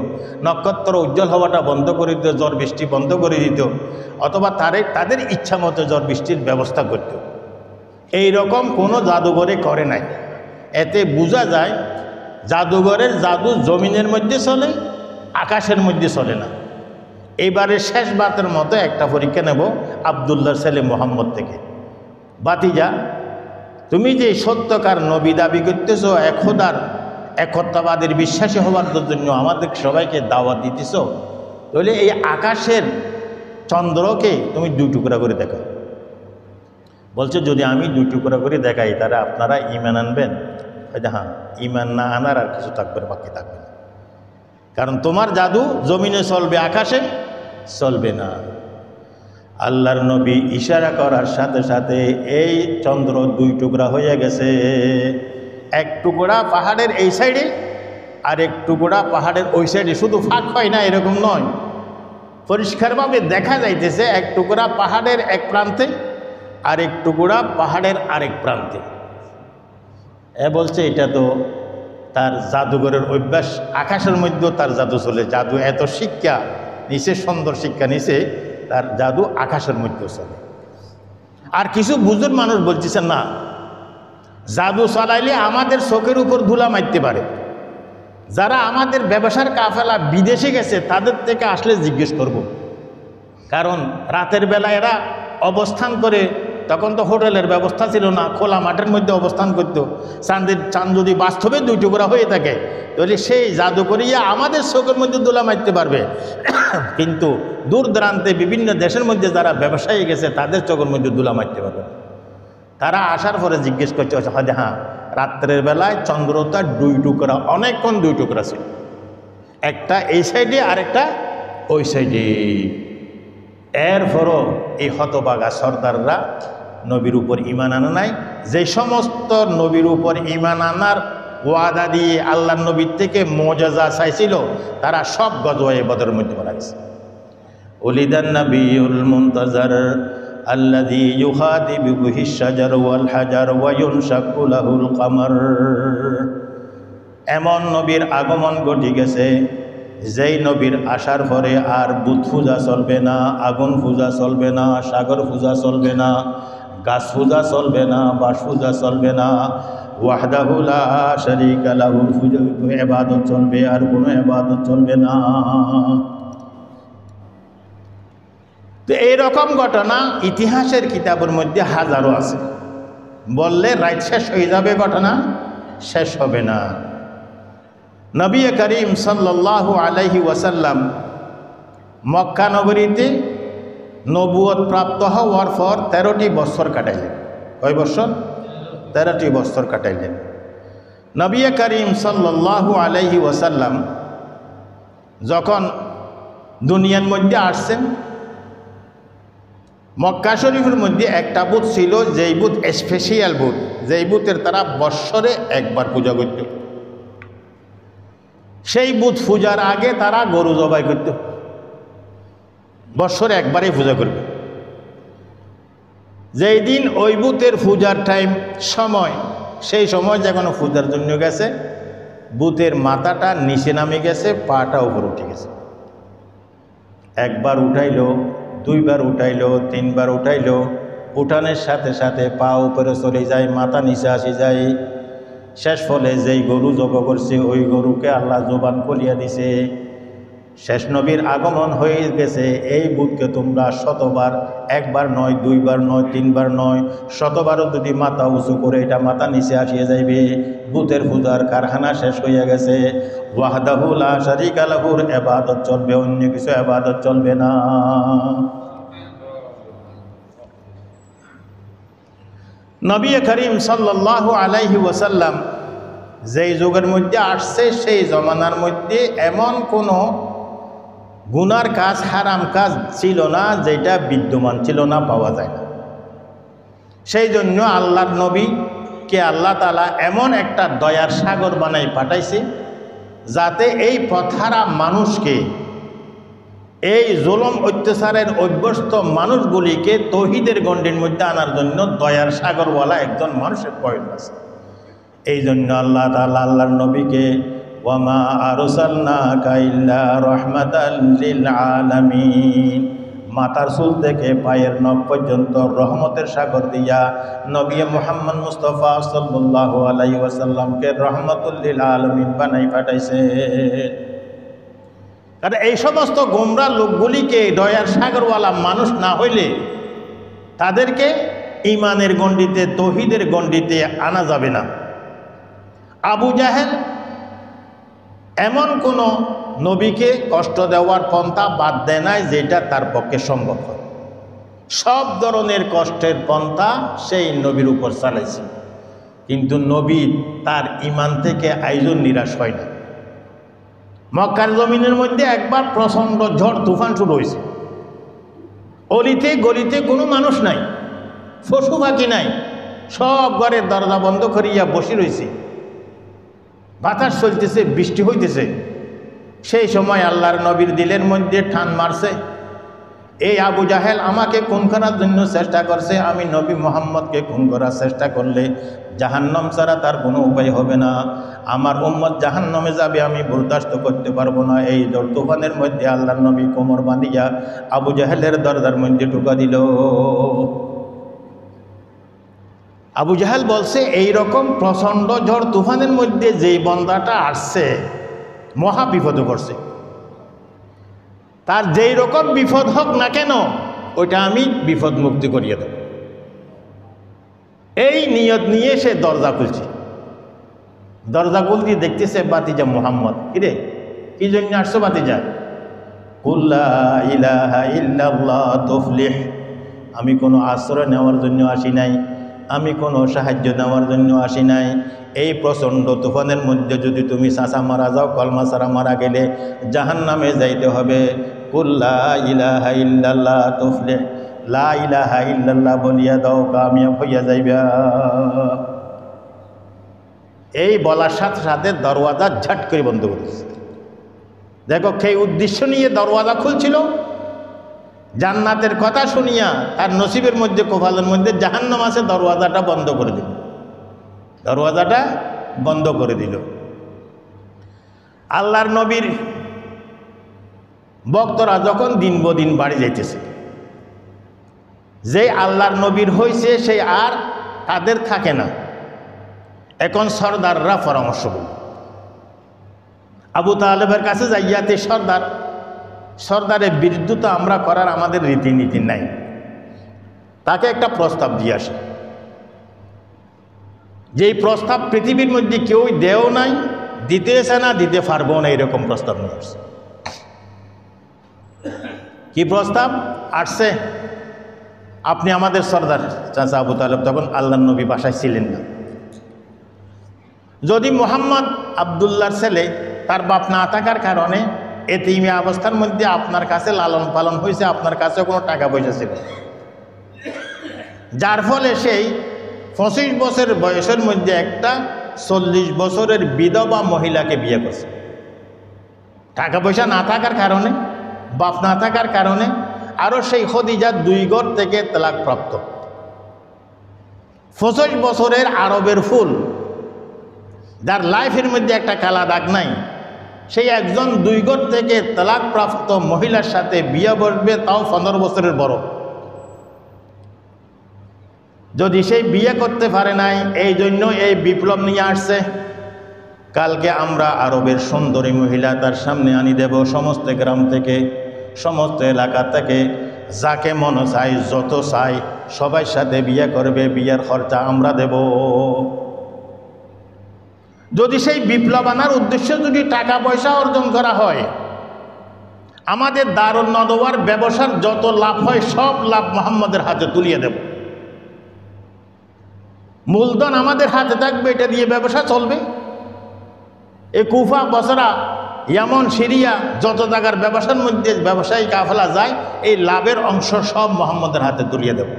নক্ষত্র উজ্জ্বল হওয়াটা বন্ধ করে দিত, ঝড় বৃষ্টি বন্ধ করে দিত, অথবা তাদের ইচ্ছা মতো ঝড় বৃষ্টির ব্যবস্থা করত। এই রকম কোনো জাদুঘরে করে নাই। এতে বোঝা যায় জাদুঘরের জাদু জমিনের মধ্যে চলে, আকাশের মধ্যে চলে না। এইবারে শেষ বাতের মতো একটা পরীক্ষা নেব আব্দুল্লাহ ছেলে মোহাম্মদ থেকে। বাতিজা, তুমি যে সত্যকার নবী দাবি করতেছ, খোদার একত্ববাদের বিশ্বাসী হওয়ার জন্য আমাদের সবাইকে দাওয়াত দিতেছ, তাহলে এই আকাশের চন্দ্রকে তুমি 2 টুকরা করে দেখাও। বলছে যদি আমি 2 টুকরা করে দেখাই তারা আপনারা ঈমান আনবেন? হ্যাঁ, ঈমান না আনার আর কিছু থাকবে না, বাকি থাকবে না। কারণ তোমার জাদু জমিনে চলবে, আকাশে চলবে না। আল্লাহর নবী ইশারা করার সাথে সাথে এই চন্দ্র 2 টুকরা হয়ে গেছে। এক টুকরা পাহাড়ের এই সাইডে আর এক টুকরা পাহাড়ের ওই সাইডে। শুধু ফাঁক হয় না এরকম নয়, পরিষ্কারভাবে দেখা যাইতেছে এক টুকরা পাহাড়ের এক প্রান্তে আরেক টুকরা পাহাড়ের আরেক প্রান্তে। এ বলছে এটা তো তার জাদুঘরের অভ্যাস, আকাশের মধ্যেও তার জাদু চলে, জাদু এত শিক্ষা নিচে, সুন্দর শিক্ষা নিচে, তার জাদু আকাশের মধ্যেও চলে। আর কিছু বুজুর্গ মানুষ বলতেছেন না, জাদু চালাইলে আমাদের চোখের উপর ধুলা মারতে পারে। যারা আমাদের ব্যবসার কাফেলা বিদেশে গেছে তাদের থেকে আসলে জিজ্ঞেস করব, কারণ রাতের বেলা এরা অবস্থান করে, তখন তো হোটেলের ব্যবস্থা ছিল না, খোলা মাঠের মধ্যে অবস্থান করত। চাঁদ যদি বাস্তবে 2 টুকরা হয়ে থাকে তাহলে সেই জাদু করিয়া আমাদের চোখের মধ্যে দোলা মারতে পারবে, কিন্তু দূর দূরান্তে বিভিন্ন দেশের মধ্যে যারা ব্যবসায়ী গেছে তাদের চোখের মধ্যে দোলা মারতে পারবে। তারা আসার পরে জিজ্ঞেস করছে, হ্যাঁ রাত্রের বেলায় চন্দ্রতা 2 টুকরা, অনেকক্ষণ 2 টুকরা ছিল, একটা এই সাইডে আর একটা ওই সাইডে। এরপরও এই হতভাগা সর্দাররা নবীর উপর ঈমান আনা নাই। যে সমস্ত নবীর উপর ঈমান আনার ওয়াদা দিয়ে আল্লাহর নবীর থেকে মুআজিজা চাইছিল তারা সব গজওয়ায়ে বদরের মধ্যে মারা গেছে। উলিদান নবিয়ুল মুনতাজার আল্লাযী ইউখাতিবু বিহিশ শাজার ওয়াল হাজার ওয়া ইউনশাক্কু লাহুল কামার। এমন নবীর আগমন ঘটে গেছে যেই নবীর আসার পরে আর বুত পূজা চলবে না, আগুন পূজা চলবে না, সাগর পূজা চলবে না, গাছ পূজা চলবে না, বাঁশ পূজা চলবে না, ওয়াহদাহু লা শারীকা লাহুর ইবাদত চলবে, আর কোনো ইবাদত চলবে না। তো এইরকম ঘটনা ইতিহাসের কিতাবের মধ্যে হাজারো আছে, বললে রাত শেষ হয়ে যাবে, ঘটনা শেষ হবে না। নবী করিম সাল্লাল্লাহু আলাইহি ওয়াসাল্লাম মক্কা নগরীতে নবুয়ত প্রাপ্ত হওয়ার পর 13টি বছর কাটাইলেন। কয় বছর? 13টি বছর কাটাইলেন। নবী করিম সাল্লাল্লাহু আলাইহি ওয়াসাল্লাম যখন দুনিয়ার মধ্যে আসছেন, মক্কা শরীফের মধ্যে একটা বুথ ছিল, যেই বুথ স্পেশাল বুথ, যেই বুথের তারা বৎসরে একবার পূজা করত। সেই বুথ পূজার আগে তারা গরু জবাই করত, বৎসরে একবারই পূজা করবে। যেই দিন ওই বুথের পূজার টাইম সময়, সেই সময় যখন পূজার জন্য গেছে, বুথের মাথাটা নিচে নামে গেছে, পাটা উপর উঠে গেছে। একবার উঠাইলো, 2 বার উঠাইলো, 3 বার উঠাইলো, উঠানের সাথে সাথে পা উপরে চলে যায়, মাথা নিচে আসে যায়। শেষ ফলে যেই গরু জবাই করছে ওই গরুকে আল্লাহ জবান করিয়া দিছে। শেষ নবীর আগমন হয়ে গেছে, এই বুথকে তোমরা শতবার, একবার নয়, 2 বার নয়, 3 বার নয়, শতবারও যদি মাথা উঁচু করে এটা মাথা নিচে আসিয়া যাইবে। বুথের পূজার কারখানা শেষ হইয়া গেছে। ওয়াহদাহু লা শারীকা লাহুর ইবাদত চলবে, অন্য কিছু ইবাদত চলবে না। নবী করিম সাল্লাল্লাহু আলাইহি ওয়াসাল্লাম যেই যুগের মধ্যে আসছে, সেই জমানার মধ্যে এমন কোনো গুনার কাজ, হারাম কাজ ছিল না যেটা বিদ্যমান ছিল না, পাওয়া যায় না। সেই জন্য আল্লাহর নবীকে আল্লাহ তাআলা এমন একটা দয়ার সাগর বানাই পাঠাইছে, যাতে এই পথহারা মানুষকে, এই জুলুম অত্যাচারের অভ্যস্ত মানুষগুলিকে তৌহিদের গণ্ডির মধ্যে আনার জন্য দয়ার সাগরওয়ালা একজন মানুষের প্রয়োজন আছে। এই জন্য আল্লাহ তাআলা আল্লাহর নবীকে ওয়ামা আরসালনাকা ইল্লা রাহমাতাল লিল আলামিন, মাথার চুল থেকে পায়ের নখ পর্যন্ত রহমতের সাগর দিয়া নবী মুহাম্মদ মুস্তাফা সাল্লাল্লাহু আলাইহি ওয়াসাল্লামকে রহমাতুল লিল আলামিন বানাই পাঠাইছে। কারণ এই সমস্ত গোমরা লোকগুলিকে দয়ার সাগরওয়ালা মানুষ না হইলে তাদেরকে ঈমানের গণ্ডিতে, তৌহিদের গণ্ডিতে আনা যাবে না। আবু জাহেল এমন কোনো নবীকে কষ্ট দেওয়ার পন্থা বাদ দেয় নাই যেটা তার পক্ষে সম্ভব হয়। সব ধরনের কষ্টের পন্থা সেই নবীর উপর চালাইছে, কিন্তু নবী তার ঈমান থেকে আইজন নিরাশ হয় না। মক্কার জমিনের মধ্যে একবার প্রচণ্ড ঝড় তুফান শুরু হয়েছে। অলিতে গলিতে কোনো মানুষ নাই, পশু পাখি নাই, সব ঘরের দরজা বন্ধ করিয়া বসে রয়েছে। বাতাস চলতেছে, বৃষ্টি হইতেছে। সেই সময় আল্লাহর নবীর দিলের মধ্যে ঠান মারছে, এই আবু জাহেল আমাকে খুন করার জন্য চেষ্টা করছে, আমি নবী মুহাম্মদকে খুন করার চেষ্টা করলে জাহান্নাম ছাড়া তার কোনো উপায় হবে না, আমার উম্মত জাহান্নামে যাবে, আমি বরদাস্ত করতে পারবো না। এই ঝড় তুফানের মধ্যে আল্লাহর নবী কোমর বাঁধিয়া আবু জাহেলের দরজার মধ্যে ঢুকা দিল। আবু জাহেল বলছে, এই রকম প্রচণ্ড ঝড় তুফানের মধ্যে যেই বন্দাটা আসছে মহা বিপদে পড়ছে, তার যেই রকম বিপদ হোক না কেন ওইটা আমি বিপদ মুক্তি করিয়ে দেব। এই নিয়ত নিয়ে সে দরজা খুলছে। দরজা খুলতে দেখতেছে বাতিজা মুহাম্মদ। কিরে, কি জন্য আসছো বাতিজা? কুল্লা ইলাহা ইল্লাল্লাহ তুফলিহ, আমি কোনো আশ্রয় নেওয়ার জন্য আসি নাই, আমি কোনো সাহায্য নেওয়ার জন্য আসি নাই। এই প্রচণ্ড তুফানের মধ্যে যদি তুমি চাচা মারা যাও, কলমা ছাড়া মারা গেলে জাহান্নামে যাইতে হবে। কুল্লা ইলাহা ইল্লাল্লাহ তুফলিহ, লা ইলাহা ইল্লাল্লাহ বলিয়া দাও, কামিয়াব হইয়া যাইবা। এই বলার সাথে সাথে দরওয়াজা ঝট করে বন্ধ করেছে। দেখো, সেই উদ্দেশ্য নিয়ে দরওয়াজা খুলছিল, জান্নাতের কথা শুনিয়া তার নসিবের মধ্যে, কপালের মধ্যে জাহান্নাম আছে, দরওয়াজাটা বন্ধ করে দিল। দরওয়াজাটা বন্ধ করে দিল। আল্লাহর নবীর ভক্তরা যখন দিন বদিন বাড়ি যাইতেছে, যে আল্লাহর নবীর হয়েছে সে আর তাদের থাকে না। এখন সর্দাররা পরামর্শ করল, আবু তালেবের কাছে যাইয়াতে সর্দারের বিরুদ্ধতা আমরা করার আমাদের রীতিনীতি নাই, তাকে একটা প্রস্তাব দিয়ে আসে। যেই প্রস্তাব পৃথিবীর মধ্যে কেউ দেও নাই, দিতেছে না, দিতে পারবো না, এরকম প্রস্তাব নিয়ে আসছে। কি প্রস্তাব আসছে? আপনি আমাদের সর্দার চাচা আবু তালেব তখন আল্লাহর নবী বাসায় ছিলেন না। যদি মুহাম্মদ আবদুল্লাহর ছেলে, তার বাপ না থাকার কারণে এতিম অবস্থার মধ্যে আপনার কাছে লালন পালন হয়েছে, আপনার কাছে কোনো টাকা পয়সা ছিল, যার ফলে সেই 25 বছর বয়সের মধ্যে একটা 40 বছরের বিধবা মহিলাকে বিয়ে করছে। টাকা পয়সা না থাকার কারণে, বাপ না থাকার কারণে, আরও সেই খদিজা 2 ঘর থেকে তালাক প্রাপ্ত। 25 বছরের আরবের ফুল, যার লাইফের মধ্যে একটা কালা দাগ নাই, সেই একজন 2 ঘর থেকে তালাক প্রাপ্ত মহিলার সাথে বিয়ে বসবে, তাও 15 বছরের বড়। যদি সেই বিয়ে করতে পারে নাই, এই জন্য এই বিপ্লব নিয়ে আসছে। কালকে আমরা আরবের সুন্দরী মহিলা তার সামনে আনি দেব, সমস্ত গ্রাম থেকে, সমস্ত এলাকা থেকে, যাকে মন চাই, যত চাই, সবার সাথে বিয়ে করবে, বিয়ের খরচা আমরা দেব। যদি সেই বিপ্লব আনার উদ্দেশ্য যদি টাকা পয়সা অর্জন করা হয়, আমাদের দারুন নদওয়ার ব্যবসার যত লাভ হয় সব লাভ মুহাম্মদের হাতে তুলিয়ে দেব। মূলধন আমাদের হাতে থাকবে, এটা দিয়ে ব্যবসা চলবে। এই কুফা, বসরা, ইয়ামন, সিরিয়া, যত জায়গার ব্যবসার মধ্যে ব্যবসায়ী কাফেলা যায়, এই লাভের অংশ সব মুহাম্মদের হাতে তুলিয়ে দেব,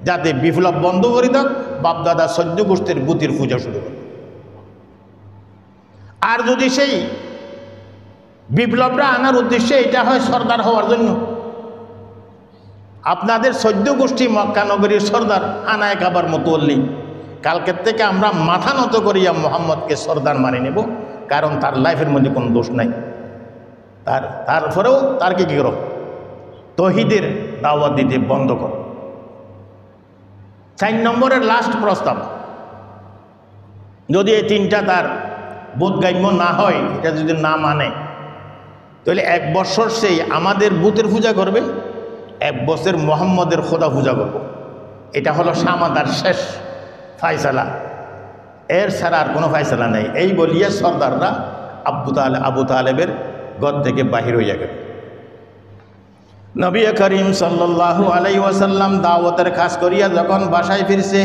যাতে বিপ্লব বন্ধ করে দেয়, বাপদাদা 14 গোষ্ঠীর বুতির পূজা শুরু করে। আর যদি সেই বিপ্লবটা আনার উদ্দেশ্যে এটা হয় সর্দার হওয়ার জন্য, আপনাদের 14 গোষ্ঠী মক্কা নগরীর সর্দার আনায় কাবার মতোয়াল্লি, কালকের থেকে আমরা মাথা নত করিয়া মোহাম্মদকে সর্দার মানি নেব, কারণ তার লাইফের মধ্যে কোনো দোষ নাই। তারপরেও তারকে কী করো? তৌহিদের দাওয়াত দিতে বন্ধ করো। 4 নম্বরের লাস্ট প্রস্তাব, যদি এই 3টা তার বোধগম্য না হয়, এটা যদি না মানে, তাহলে 1 বছর সেই আমাদের বুতের পূজা করবে, 1 বছর মোহাম্মদের খোদা পূজা করব। এটা হলো সামাদার শেষ ফায়সালা, এর ছাড়া আর কোনো ফায়সালা নেই। এই বলিয়া সর্দাররা আবু তালেবের ঘর থেকে বাহির হইয়া গেল। নবী করিম সাল্লাল্লাহু আলাইহি ওয়াসাল্লাম দাওয়াতের কাজ করিয়া যখন বাসায় ফিরছে,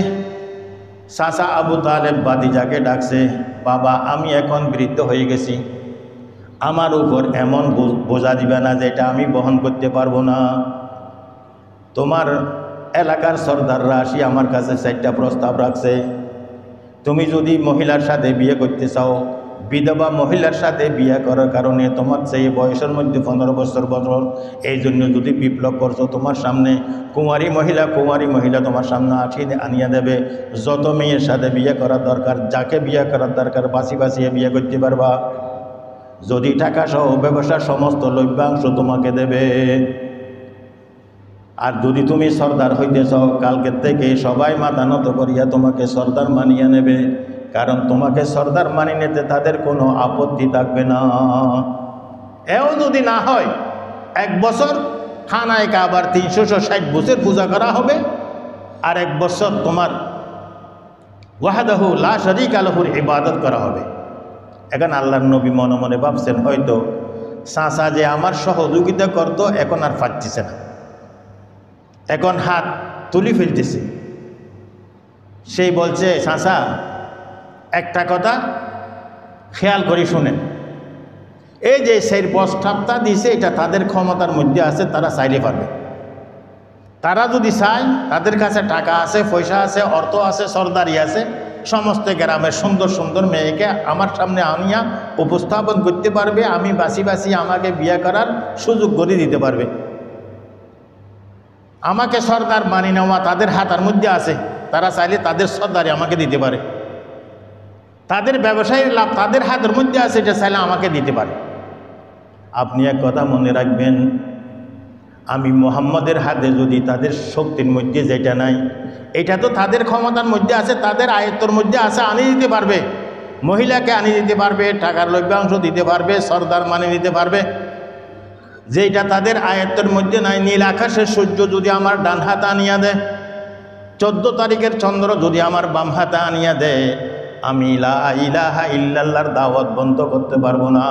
চাচা আবু তালেব বাতিজাকে ডাকছে, বাবা আমি এখন বৃদ্ধ হয়ে গেছি, আমার উপর এমন বোঝা দিবে না যেটা আমি বহন করতে পারবো না। তোমার এলাকার সর্দাররা আসি আমার কাছে 4টা প্রস্তাব রাখছে, তুমি যদি মহিলার সাথে বিয়ে করতে চাও, বিধবা মহিলার সাথে বিয়ে করার কারণে তোমার সেই বয়সের মধ্যে 15 বছর বছর, এই জন্য যদি বিপ্লব করছো, তোমার সামনে কুমারী মহিলা তোমার সামনে আনিয়ে দেবে। যত মেয়ের সাথে বিয়ে করার দরকার, যাকে বিয়ে করার দরকার বাছিয়ে বিয়ে করতে পারবা। যদি টাকা সহ ব্যবসার সমস্ত লভ্যাংশ তোমাকে দেবে। আর যদি তুমি সর্দার হইতেছ, কালকের থেকে সবাই মাথা নত করিয়া তোমাকে সর্দার মানিয়ে নেবে, কারণ তোমাকে সর্দার মানিয়ে নিতে তাদের কোনো আপত্তি থাকবে না। এও যদি না হয়, 1 বছর খানায় কাবার 360 বছর পূজা করা হবে, আর 1 বছর তোমার ওয়াহদাহু লা শারীকা লাহুর ইবাদত করা হবে। এখন আল্লাহর নবী মনে মনে ভাবছেন, হয়তো চাচা যে আমার সহযোগিতা করত এখন আর পাচ্ছিছে না, এখন হাত তুলি ফেলতেছে। সেই বলছে, চাচা একটা কথা খেয়াল করে শুনেন, এই যে সেই প্রস্তাবটা দিছে এটা তাদের ক্ষমতার মধ্যে আছে, তারা চাইলে পারবে। তারা যদি চায়, তাদের কাছে টাকা আছে, পয়সা আছে, অর্থ আছে, সর্দারি আছে, সমস্ত গ্রামের সুন্দর সুন্দর মেয়েকে আমার সামনে আনিয়া উপস্থাপন করতে পারবে, আমি বাসি আমাকে বিয়ে করার সুযোগ করে দিতে পারবে। আমাকে সর্দার মানি নেওয়া তাদের হাতের মধ্যে আছে, তারা চাইলে তাদের সর্দারি আমাকে দিতে পারে। তাদের ব্যবসায়ীর লাভ তাদের হাতের মধ্যে আছে, এটা চাইলে আমাকে দিতে পারে। আপনি এক কথা মনে রাখবেন, আমি মুহাম্মদের হাতে যদি তাদের শক্তির মধ্যে যেটা নাই, এটা তো তাদের ক্ষমতার মধ্যে আছে, তাদের আয়ত্তর মধ্যে আছে, আনিয়ে দিতে পারবে। মহিলাকে আনিয়ে দিতে পারবে, টাকার লভ্যাংশ দিতে পারবে, সর্দার মানে নিতে পারবে। যেটা তাদের আয়ত্তের মধ্যে নাই, নীল আকাশের সূর্য যদি আমার ডান হাতে আনিয়া দেয়, 14 তারিখের চন্দ্র যদি আমার বাম হাতে আনিয়া দেয়, আমি লা ইলাহা ইল্লাল্লাহর দাওয়াত বন্ধ করতে পারবো না।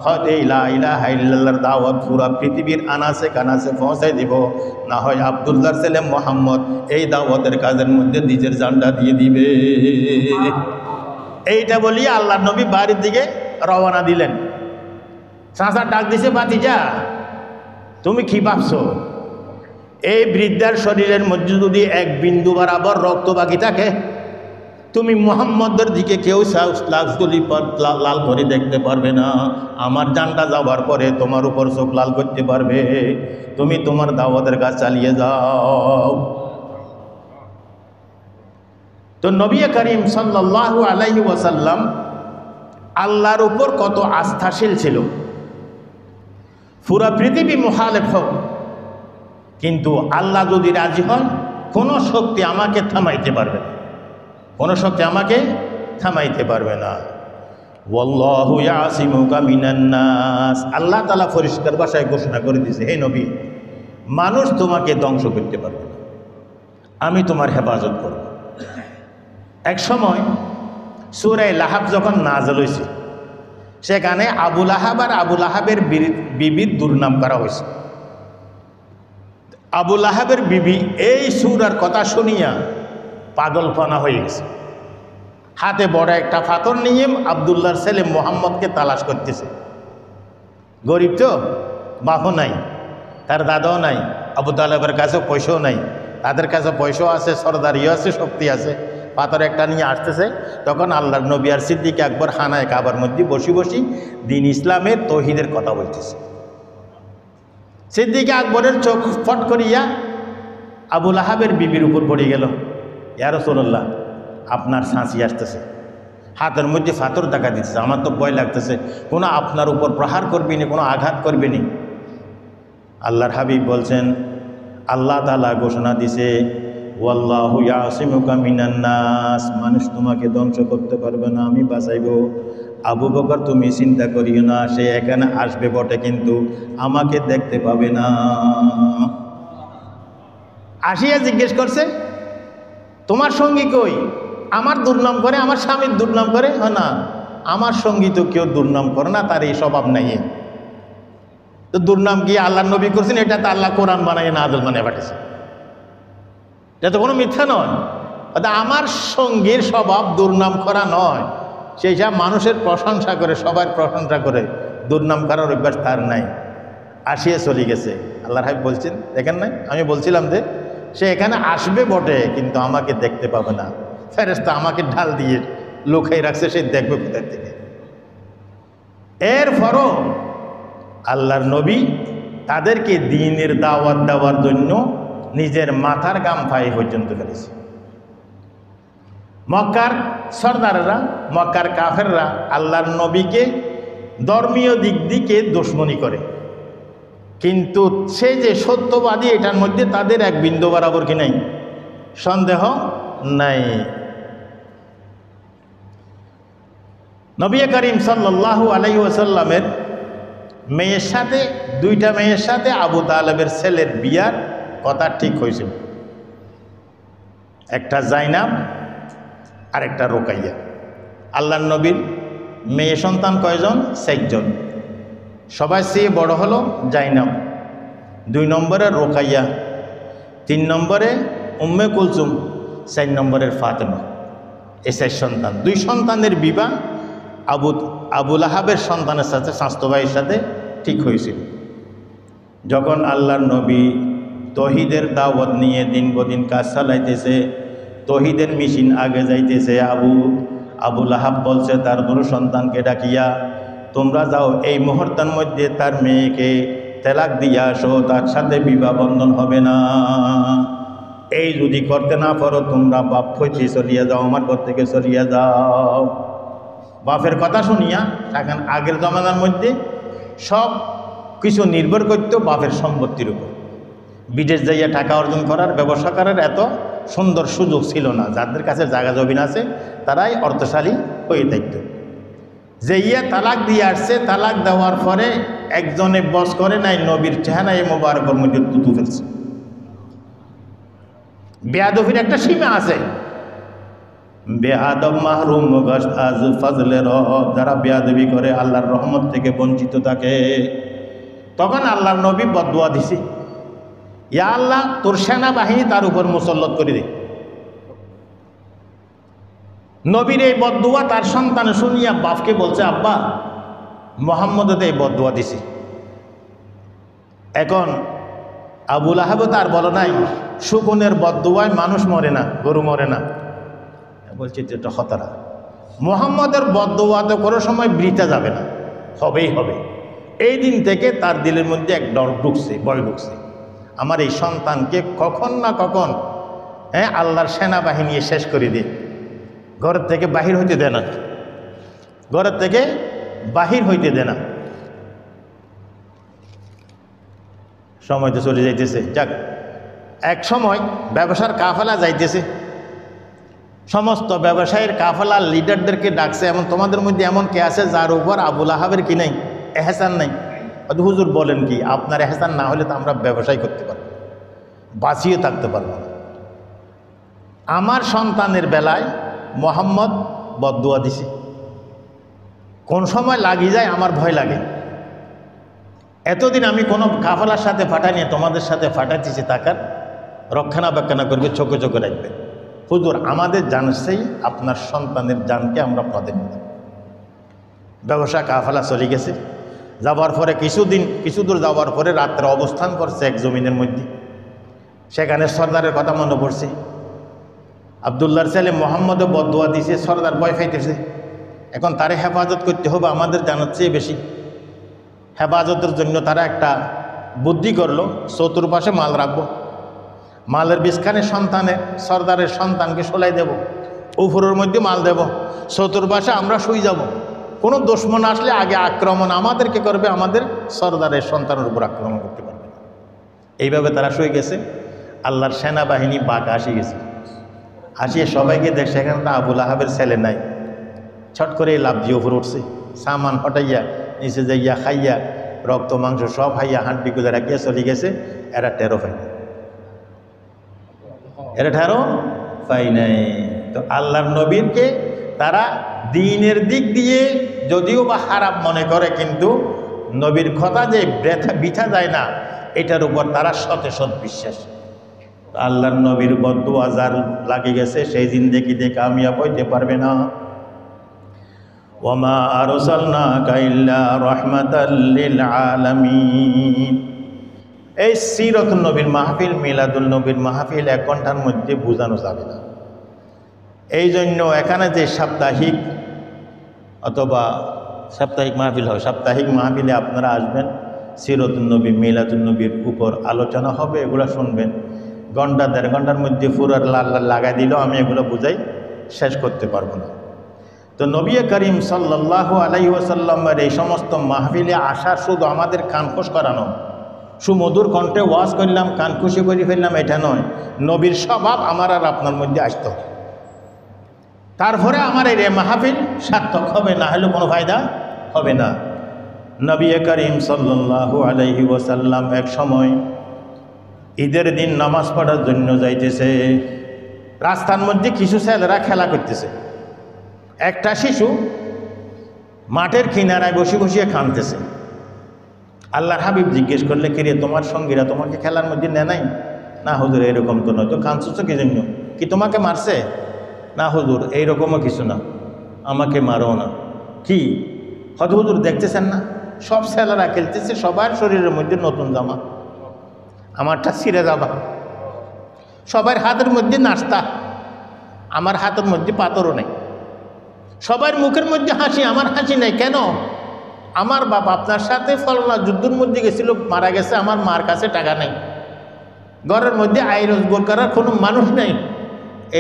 হয়তো লা ইলাহা ইল্লাল্লাহর দাওয়াত পুরা পৃথিবীর আনাচে কানাচে পৌঁছাই দিব, না হয় আব্দুল্লাহর ছেলে মোহাম্মদ এই দাওয়াতের কাজের মধ্যে নিজের জানটা দিয়ে দিবে। এইটা বলিয়ে আল্লাহ নবী বাড়ির দিকে রওনা দিলেন। চাচা ডাক দিছে, ভাতিজা তুমি কি ভাবছো? এই বৃদ্ধার শরীরের মধ্যে যদি 1 বিন্দু বরাবর রক্ত বাকি থাকে, তুমি মুহাম্মদের দিকে কেউ লাশগুলি লাল করে দেখতে পারবে না। আমার জানটা যাওয়ার পরে তোমার উপর চোখ লাল করতে পারবে। তুমি তোমার দাওয়াতের কাজ চালিয়ে যাও। তো নবী করিম সাল্লাল্লাহু আলাইহি ওয়াসাল্লাম আল্লাহর উপর কত আস্থাশীল ছিল। পুরা পৃথিবী মুখালেফ হোক, কিন্তু আল্লাহ যদি রাজি হন, কোনো শক্তি আমাকে থামাইতে পারবে না, কোনো শক্তি আমাকে থামাইতে পারবে না। ওয়াল্লাহু ইয়াসিমুকা মিনান নাস, আল্লাহ তাআলা পরিষ্কার ভাষায় ঘোষণা করে দিয়েছে, হে নবী, মানুষ তোমাকে ধ্বংস করতে পারবে না, আমি তোমার হেফাজত করব। এক সময় সূরা লাহাব যখন নাযিল হয়েছে, সেখানে আবু লাহাব আর আবু লাহাবের বিবির দুর্নাম করা হয়েছে। আবু লাহাবের বিবি এই সূরার কথা শুনিয়া পাগলপানা হয়ে গেছে। হাতে বড় একটা পাথর নিয়ে আব্দুল্লাহর ছেলে মোহাম্মদকে তালাশ করতেছে। গরিব তো, বাপও নাই, তার দাদাও নাই, আবু তালেবের কাছে পয়সাও নাই, তাদের কাছে পয়সাও আছে, সরদারিও আছে, শক্তি আছে। পাথর একটা নিয়ে আসতেছে, তখন আল্লাহর নবী আর সিদ্দিক আকবর খানায় কাবার মধ্যে বসি দিন ইসলামের তৌহিদের কথা বলতেছে। সিদ্দিক আকবরের চোখ ফট করিয়া আবু লাহাবের বিবির উপর পড়ে গেল। ইয়া রাসূলুল্লাহ, আপনার শাঁসি আসতেছে, হাতের মধ্যে পাথর দেখা দিতেছে, আমার তো ভয় লাগতেছে, কোনো আপনার উপর প্রহার করবি না, কোনো আঘাত করবি না। আল্লাহর হাবিব বলছেন, আল্লাহ তাআলা ঘোষণা দিছে, ওয়াল্লাহু ইয়াসিমুকা মিনান নাস, মানুষ তোমাকে ধ্বংস করতে পারবে না, আমি বাঁচাইব। আবু বকর তুমি চিন্তা করিও না, সে এখানে আসবে বটে, কিন্তু আমাকে দেখতে পাবে না। আসিয়া জিজ্ঞেস করছে, তোমার সঙ্গী কই? আমার দুর্নাম করে, আমার স্বামীর দুর্নাম করে? না, আমার সঙ্গী তো কেউ দুর্নাম করে না, তার এই স্বভাব নাই। তো দুর্নাম কি আল্লাহ নবী করছেন? এটা তো আল্লাহ কোরআন বানায় নাযিল বানায় পাঠিয়েছে, এটা তো কোনো মিথ্যা নয়। আমার সঙ্গীর স্বভাব দুর্নাম করা নয়, সেই সব মানুষের প্রশংসা করে, সবার প্রশংসা করে, দুর্নাম করার অভ্যাস তার নাই। আসিয়া চলে গেছে। আল্লাহর হাবিব বলছেন, দেখেন নাই, আমি বলছিলাম যে সে এখানে আসবে বটে, কিন্তু আমাকে দেখতে পাবে না। ফেরেশতা আমাকে ঢাল দিয়ে লুকাই রাখছে, সে দেখবে কোথার থেকে। এরপরও আল্লাহর নবী তাদেরকে দ্বীনের দাওয়াত দেওয়ার জন্য নিজের মাথার গাম ফাই পর্যন্ত ফেলেছে। মক্কার সর্দাররা, মক্কার কাফেররা আল্লাহর নবীকে ধর্মীয় দিক দিকে দুশমনি করে, কিন্তু সে যে সত্যবাদী এটার মধ্যে তাদের এক বিন্দু বরাবর কি নাই, সন্দেহ নাই। নবী করিম সাল্লাল্লাহু আলাইহি ওয়াসাল্লামের মেয়ের সাথে, দুইটা মেয়ের সাথে আবু তালেবের ছেলের বিয়ার কথা ঠিক হয়েছিল। একটা জাইনাব আর একটা রোকাইয়া। আল্লাহর নবীর মেয়ে সন্তান কয়জন? 4 জন। সবাই চেয়ে বড় হলো জাইনাব, 2 নম্বরে রোকাইয়া, 3 নম্বরে উম্মে কুলসুম, 4 নম্বরের ফাতেমা। এই 4 সন্তান। 2 সন্তানের বিবাহ আবু লাহাবের সন্তানের সাথে, স্বাস্থ্য ভাইয়ের সাথে ঠিক হয়েছিল। যখন আল্লাহর নবী তৌহিদের দাওয়াত নিয়ে দিন বদিন কাজ চালাইতেছে, তৌহিদের মিশন আগে যাইতেছে, আবু লাহাব বলছে তার 2 সন্তানকে ডাকিয়া, তোমরা যাও এই মুহূর্তের মধ্যে তার মেয়েকে তালাক দিয়ে আসো, তার সাথে বিবাহ বন্ধন হবে না। এই যদি করতে না পারো তোমরা বাপ হইতে চলিয়া যাও, আমার ঘর থেকে চলিয়া যাও। বাপের কথা শুনিয়া, এখন আগের জমানার মধ্যে সব কিছু নির্ভর করত বাপের সম্পত্তির উপর। বিদেশ যাইয়া টাকা অর্জন করার, ব্যবসা করার এত সুন্দর সুযোগ ছিল না। যাদের কাছে জায়গা জমিন আছে তারাই অর্থশালী হয়ে থাকত। যে তালাক দিয়ে আসছে, তালাক দেওয়ার পরে একজনে বস করে নাই, নবীর চেহারায় মোবারকের মধ্যে তুতু ফেলছে। বেয়াদবির একটা সীমা আছে। বেয়াদব মাহরুম আজ ফজলে রব, যারা বেয়াদবি করে আল্লাহর রহমত থেকে বঞ্চিত থাকে। তখন আল্লাহর নবী বদদুয়া দিছে, ইয়া আল্লাহ তোর সেনাবাহিনী তার উপর মুসল্লত করে দে। নবীর এই বদদুয়া তার সন্তান শুনিয়া বাপকে বলছে, আব্বা মোহাম্মদ এই বদদুয়া দিছে। এখন আবু লাহাব তার বলো নাই, শকুনের বদদুয়ায় মানুষ মরে না, গরু মরে না। বলছে যেটা হতারা, মোহাম্মদের বদদুয়া তো কোনো সময় বৃথা যাবে না, হবেই হবে। এই দিন থেকে তার দিলের মধ্যে এক ডর ঢুকছে, ভয় ঢুকছে, আমার এই সন্তানকে কখন না কখন আল্লাহর সেনাবাহিনী শেষ করে দিয়ে ঘরের থেকে বাহির হইতে দেয় না, ঘরের থেকে বাহির হইতে দেয় না। সময় তো চলে যাইতেছে। যাক, এক সময় ব্যবসার কাফেলা যাইতেছে, সমস্ত ব্যবসায়ীর কাফেলার লিডারদেরকে ডাকছে, এমন তোমাদের মধ্যে এমন কে আছে যার উপর আবু লাহাবের কি নাই, এহসান নাই? হুজুর বলেন কি, আপনার এহসান না হলে তো আমরা ব্যবসায় করতে পারবো, বাঁচিয়ে থাকতে পারবো না। আমার সন্তানের বেলায় মোহাম্মদ বদদুয়া দিছে, কোন সময় লাগি যায় আমার ভয় লাগে। এতদিন আমি কোনো কাফেলার সাথে ফাটা নিয়ে তোমাদের সাথে ফাটাইতেছি, তাকার রক্ষণাবেক্ষণা করবে, চোখে চোখে রাখবে। হুজুর আমাদের জানছেই আপনার সন্তানের জানকে আমরা প্রাধান্য দেব। ব্যবসা কাফেলা চলে গেছে, যাওয়ার পরে কিছু দূর যাওয়ার পরে রাত্রে অবস্থান করছে এক জমিনের মধ্যে। সেখানে সর্দারের কথা মনে পড়ছে, আবদুল্লাহর ছেলে মোহাম্মদও বদদুয়া দিছে, সর্দার ভয় পাইতেছে। এখন তারে হেফাজত করতে হবে আমাদের জানার চেয়ে বেশি। হেফাজতের জন্য তারা একটা বুদ্ধি করলো, চতুর্পাশে মাল রাখবো, মালের বিস্কানে সর্দারের সন্তানকে শোলাই দেব, উপরের মধ্যে মাল দেব, চতুর্পাশে আমরা শুই যাব। কোনো দুশমন আসলে আগে আক্রমণ আমাদেরকে করবে, আমাদের সর্দারের সন্তানের উপর আক্রমণ করতে পারবে না। এইভাবে তারা শুয়ে গেছে। আল্লাহর সেনাবাহিনী বাঘ আসি গেছে, আসিয়ে সবাইকে দেখে সেখানে তো আবু লাহাবের ছেলে নাই। ছট করে লাভ দিয়ে উপরে উঠছে, সামান হটাইয়া নিচে যাইয়া খাইয়া রক্ত মাংস সব খাইয়া হাড্ডিগুলো রাখিয়া চলে গেছে। এরা টেরো পাই নাই, এরা টেরো পাই নাই। তো আল্লাহর নবীরকে তারা দ্বীনের দিক দিয়ে যদিও বা খারাপ মনে করে, কিন্তু নবীর কথা যে বিঠা যায় না, এটার উপর তারা শতে শত বিশ্বাস। আল্লাহর নবীর বদদুয়া যার লাগে গেছে সেই জিন্দেগিতে কামিয়াব হইতে পারবে না। ওয়ামা আরসালনাকা ইল্লা রাহমাতাল লিল আলামিন। এই সিরাতুন নবীর মাহফিল, মিলাদুল নবীর মাহফিল 1 ঘন্টার মধ্যে বোঝানো যাবে না। এই জন্য এখানে যে সাপ্তাহিক অথবা সাপ্তাহিক মাহফিল হয়, সাপ্তাহিক মাহফিলে আপনারা আসবেন, সিরাতুন নবী মিলাদুন নবীর উপর আলোচনা হবে, এগুলো শুনবেন। ঘন্টা দেড় ঘন্টার মধ্যে পুরার লাগাই দিলেও আমি এগুলো বুঝাই শেষ করতে পারবো না। তো নবী করিম সাল্লাল্লাহু আলাইহি ওয়াসাল্লামের এই সমস্ত মাহফিলে আসা শুধু আমাদের কান খুশ করানো, সুমধুর কণ্ঠে ওয়াজ করলাম কান খুশি করে ফেললাম এটা নয়, নবীর স্বভাব আমার আর আপনার মধ্যে আসত, তারপরে আমার এই মাহফিল সার্থক হবে, না হলে কোনো ফায়দা হবে না। নবী করিম সাল্লাল্লাহু আলাইহি ওয়াসাল্লাম এক সময় ঈদের দিন নামাজ পড়ার জন্য যাইতেছে, রাস্তার মধ্যে কিছু ছেলেরা খেলা করতেছে, একটা শিশু মাঠের কিনারায় বসে বসিয়ে কাঁদতেছে। আল্লাহর হাবিব জিজ্ঞেস করলে, কিরে তোমার সঙ্গীরা তোমাকে খেলার মধ্যে নেয় নাই? না হুজুর এরকম তো নয়। তো কাঁদছো কি জন্য? কি তোমাকে মারছে? না হুজুর এইরকমও কিছু না, আমাকে মারো না। কি হয়তো হুজুর দেখতেছেন না সব ছেলেরা খেলতেছে, সবার শরীরের মধ্যে নতুন জামা, আমারটা ছিঁড়ে যাবা, সবার হাতের মধ্যে নাস্তা, আমার হাতের মধ্যে পাথরও নেই, সবার মুখের মধ্যে হাসি, আমার হাসি নেই। কেন? আমার বাবা আপনার সাথে ফলনা যুদ্ধের মধ্যে গেছিল, মারা গেছে, আমার মার কাছে টাকা নেই, ঘরের মধ্যে আয় রোজগার করার কোনো মানুষ নেই,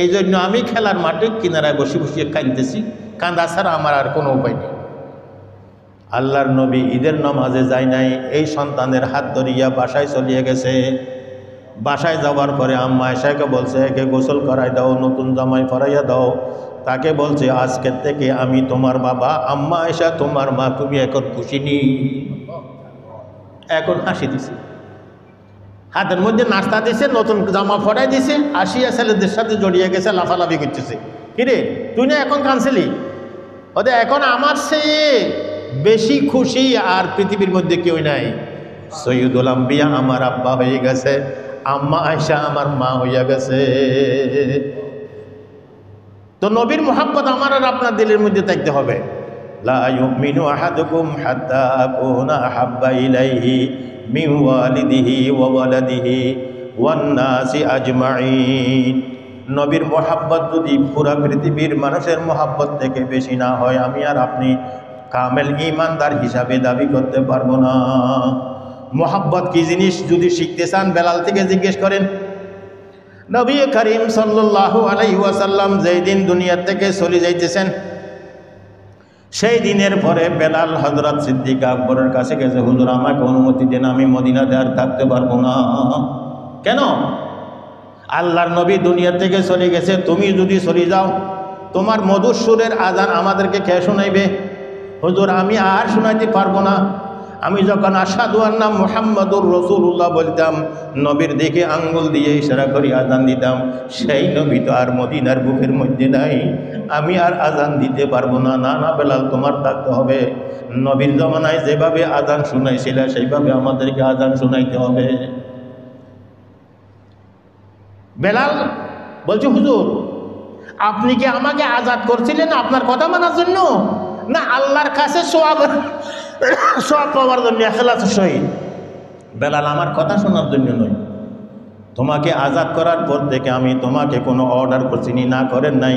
এই জন্য আমি খেলার মাঠে কিনারায় বসে বসিয়ে কাঁদতেছি, কাঁদা ছাড়া আমার আর কোনো উপায় নেই। আল্লাহর নবী ঈদের নামাজে যায় নাই, এই সন্তানের হাত ধরিয়া বাসায় চলিয়ে গেছে। বাসায় যাওয়ার পরে আম্মা আয়েশাকে বলছে, একে গোসল করাই দাও, নতুন জামাই পরাইয়া দাও। তাকে বলছে, আজকের থেকে আমি তোমার বাবা। আম্মা আয়েশা তোমার মা, তুমি এখন খুশি নি? এখন হাসি দিছে, হাতের মধ্যে নাস্তা দিছে, নতুন জামা পরাই দিছে, আসিয়া ছেলেদের সাথে জড়িয়ে গেছে, লাফালাফি করতেছে। কিরে তুই না এখন কাঁদছিলি? ওদের এখন আমার চেয়ে বেশি খুশি আর পৃথিবীর মধ্যে কেউ নাই। সৈয়দুল আম্বিয়া আমার আব্বা হয়ে গেছে, আম্মা আয়েশা আমার মা হইয়া গেছে। তো নবীর মুহাব্বত আমার আর আপনার দিলের মধ্যে থাকতে হবে। লা ইউমিনু আহাদুকুম হাত্তা আকুনা আহাব্বা ইলাইহি মিন ওয়ালিদিহি ওয়া ওয়ালাদিহি ওয়ান নাসি আজমাইন। নবীর মুহাব্বত যদি পুরা পৃথিবীর মানুষের মুহাব্বত থেকে বেশি না হয়, আমি আর আপনি কামেল ঈমানদার হিসাবে দাবি করতে পারবো না। মুহাব্বত কি জিনিস যদি শিখতে চান, বেলাল থেকে জিজ্ঞেস করেন। নবী করিম সাল্লাল্লাহু আলাইহি ওয়াসাল্লাম যেই দিন দুনিয়া থেকে চলে যাইতেছেন, সেই দিনের পরে বেলাল হযরত সিদ্দিক আকবরের কাছে গেছে, হুজুর আমাকে অনুমতি দেন, আমি মদিনাতে আর থাকতে পারবো না। কেন? আল্লাহর নবী দুনিয়া থেকে চলে গেছে, তুমি যদি চলে যাও, তোমার মধুর সুরের আযান আমাদেরকে কে শোনাইবে? হুজুর আমি আর শোনাইতে পারবো না। আমি যখন আশহাদু আন্না মুহাম্মাদুর রাসূলুল্লাহ বলতাম, নবীর দিকে আঙ্গুল দিয়ে ইশারা করে আযান দিতাম, সেই নবী তো আর মদিনার বুকের মধ্যে নাই, আমি আর আযান দিতে পারবো না। না না বেলাল, তোমার থাকতে হবে। নবীর জমানায় যেভাবে আযান শুনাইছিল সেইভাবে আমাদেরকে আযান শুনাইতে হবে। বেলাল বলছে, হুজুর আপনি কি আমাকে আজাদ করছিলেন আপনার কথা মানার জন্য, না আল্লাহর কাছে সওয়াব পাওয়ার জন্য? ইখলাসের সহিত। বেলাল, আমার কথা শোনার জন্য নয়, তোমাকে আজাদ করার পর থেকে আমি তোমাকে কোনো অর্ডার করছিনি, না করেন নাই।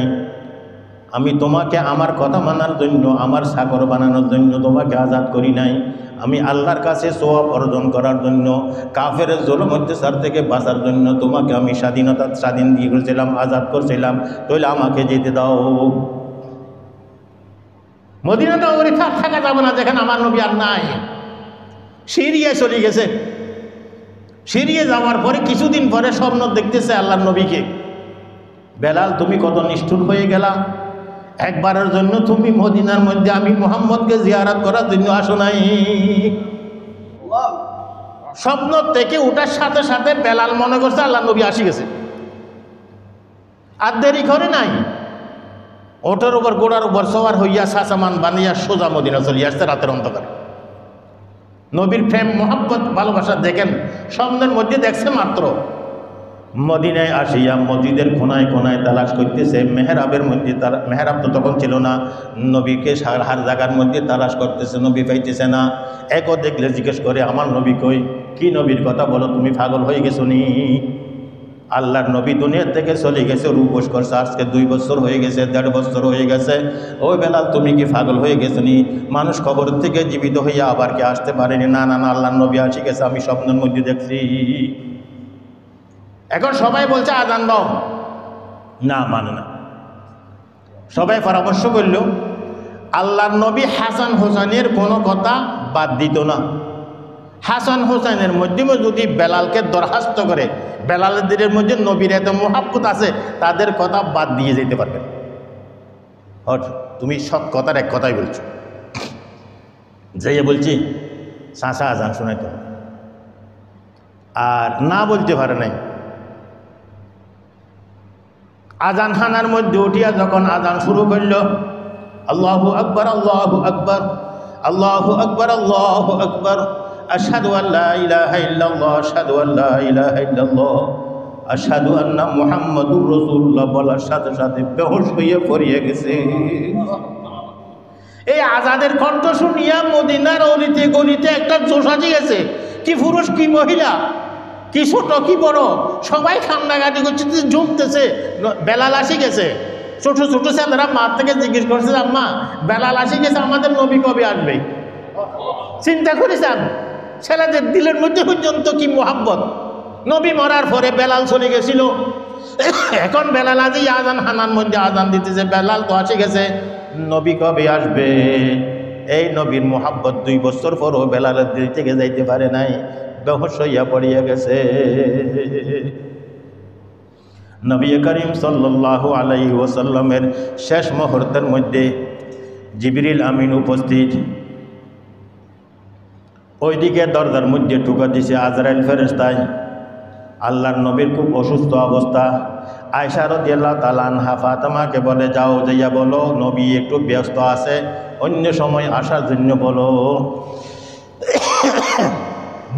আমি তোমাকে আমার কথা মানার জন্য, আমার চাকর বানানোর জন্য তোমাকে আজাদ করি নাই। আমি আল্লাহর কাছে সওয়াব অর্জন করার জন্য, কাফের জুলুম অত্যাচার থেকে বাঁচার জন্য তোমাকে আমি স্বাধীন দিয়ে করেছিলাম, আজাদ করছিলাম। তাহলে আমাকে যেতে দাও। মদিনাতে ওরে থাকা যাবে না, যেখানে আমার নবী আর নাই। সিরিয়ায় চলে গেছে। সিরিয়া যাওয়ার পরে কিছুদিন পরে স্বপ্ন দেখতেছে আল্লাহর নবীকে। বেলাল, তুমি কত নিষ্ঠুর হয়ে গেলা, একবারের জন্য তুমি মদিনার মধ্যে আমি মুহাম্মদকে জিয়ারত করার জন্য আসো নাই। স্বপ্ন থেকে উঠার সাথে সাথে বেলাল মনে করছে আল্লাহর নবী আসি গেছে, আর দেরি করে নাই। ওটার উপর গোড়ার উপর সওয়ার হইয়া সাসামান বানিয়া সোজা মদিনা চলে আসছে রাতের অন্ধকার। নবীর প্রেম মোহাব্বত ভালোবাসা দেখেন, স্বপ্নের মধ্যে দেখছে মাত্র। মদিনায় আসিয়া মসজিদের কোনায় কোনায় তালাশ করতেছে, মেহরাবের মধ্যে মেহরাব তো তখন ছিল না, নবীকে হার জায়গার মধ্যে তালাশ করতেছে, নবী পাইতেছে না। একও দেখলে জিজ্ঞেস করে, আমার নবী কই? কি নবীর কথা বলো, তুমি পাগল হয়ে গেছো নি? আল্লাহর নবী দুনিয়া থেকে চলে গেছে, রূপোস করছে, আজকে 2 বছর হয়ে গেছে, 1.5 বছর হয়ে গেছে। ওই বেলাল তুমি কি পাগল হয়ে গেছো নি? মানুষ কবর থেকে জীবিত হইয়া আবার কি আসতে পারেনি? না না না, আল্লাহর নবী আসি গেছে, আমি স্বপ্নের মধ্যে দেখছি। এখন সবাই বলছে আজান দাও, না মানে না। সবাই পরামর্শ করল, আল্লাহর নবী হাসান হোসেনের কোনো কথা বাদ দিত না। হাসান হোসেনের মধ্যে যদি বেলালকে দরখাস্ত করে, বেলালদের মধ্যে নবীর এত মোহাব্বত আছে, তাদের কথা বাদ দিয়ে যেতে পারবে। তুমি সব কথার এক কথাই বলছো। যাইয়া বলছি চাচা আজান শোনাইতে, আর না বলতে পারে নাই। আজান খানার মধ্যে উঠিয়া যখন আজান শুরু করল, আল্লাহু আকবার আল্লাহু আকবার আল্লাহু আকবার আল্লাহু আকবার, আশহাদু আল্লা ইলাহা ইল্লাল্লাহ আশহাদু আল্লা ইলাহা ইল্লাল্লাহ আশহাদু আন্না মুহাম্মাদুর রাসূলুল্লাহ বলার সাথে সাথে বেহুশ হয়ে পড়িয়ে গেছে। এই আজাদের কণ্ঠ শুনিয়া মদিনার অলিতে গলিতে একটা জোশ আসি গেছে। কি পুরুষ কি মহিলা, কি ছোট কি বড়, সবাই কান্নাকাটি করছে, জমতেছে। বেলাল আসি গেছে। ছোট ছোট ছেলেরা মা থেকে জিজ্ঞেস করছে, আম্মা বেলাল আসি গেছে, আমাদের নবী কবে আসবে? চিন্তা করেছেন ছেলেদের দিলের মধ্যে পর্যন্ত কি মোহাব্বত। নবী মরার পরে বেলাল চলে গেছিল, এখন বেলাল আজই আজান হানার মধ্যে আজান দিতেছে, বেলাল তো আসে গেছে, নবী কবে আসবে? এই নবীর মোহাব্বত 2 বছর পরও বেলালের দিল থেকে যাইতে পারে নাই, বেহুশ হইয়া পড়িয়া গেছে। নবী করিম সাল্লাল্লাহু আলাইহি ওয়াসাল্লামের শেষ মুহূর্তের মধ্যে জিবরিল আমিন উপস্থিত। ওইদিকে দরজার মধ্যে ঢুকা দিছে আজরাইল ফেরেশতায়। আল্লাহর নবীর খুব অসুস্থ অবস্থা। আয়েশা রাদিয়াল্লাহু তাআলা আনহা ফাতেমাকে বলে, যাও যাইয়া বলো নবী একটু ব্যস্ত আছে, অন্য সময় আসার জন্য বলো।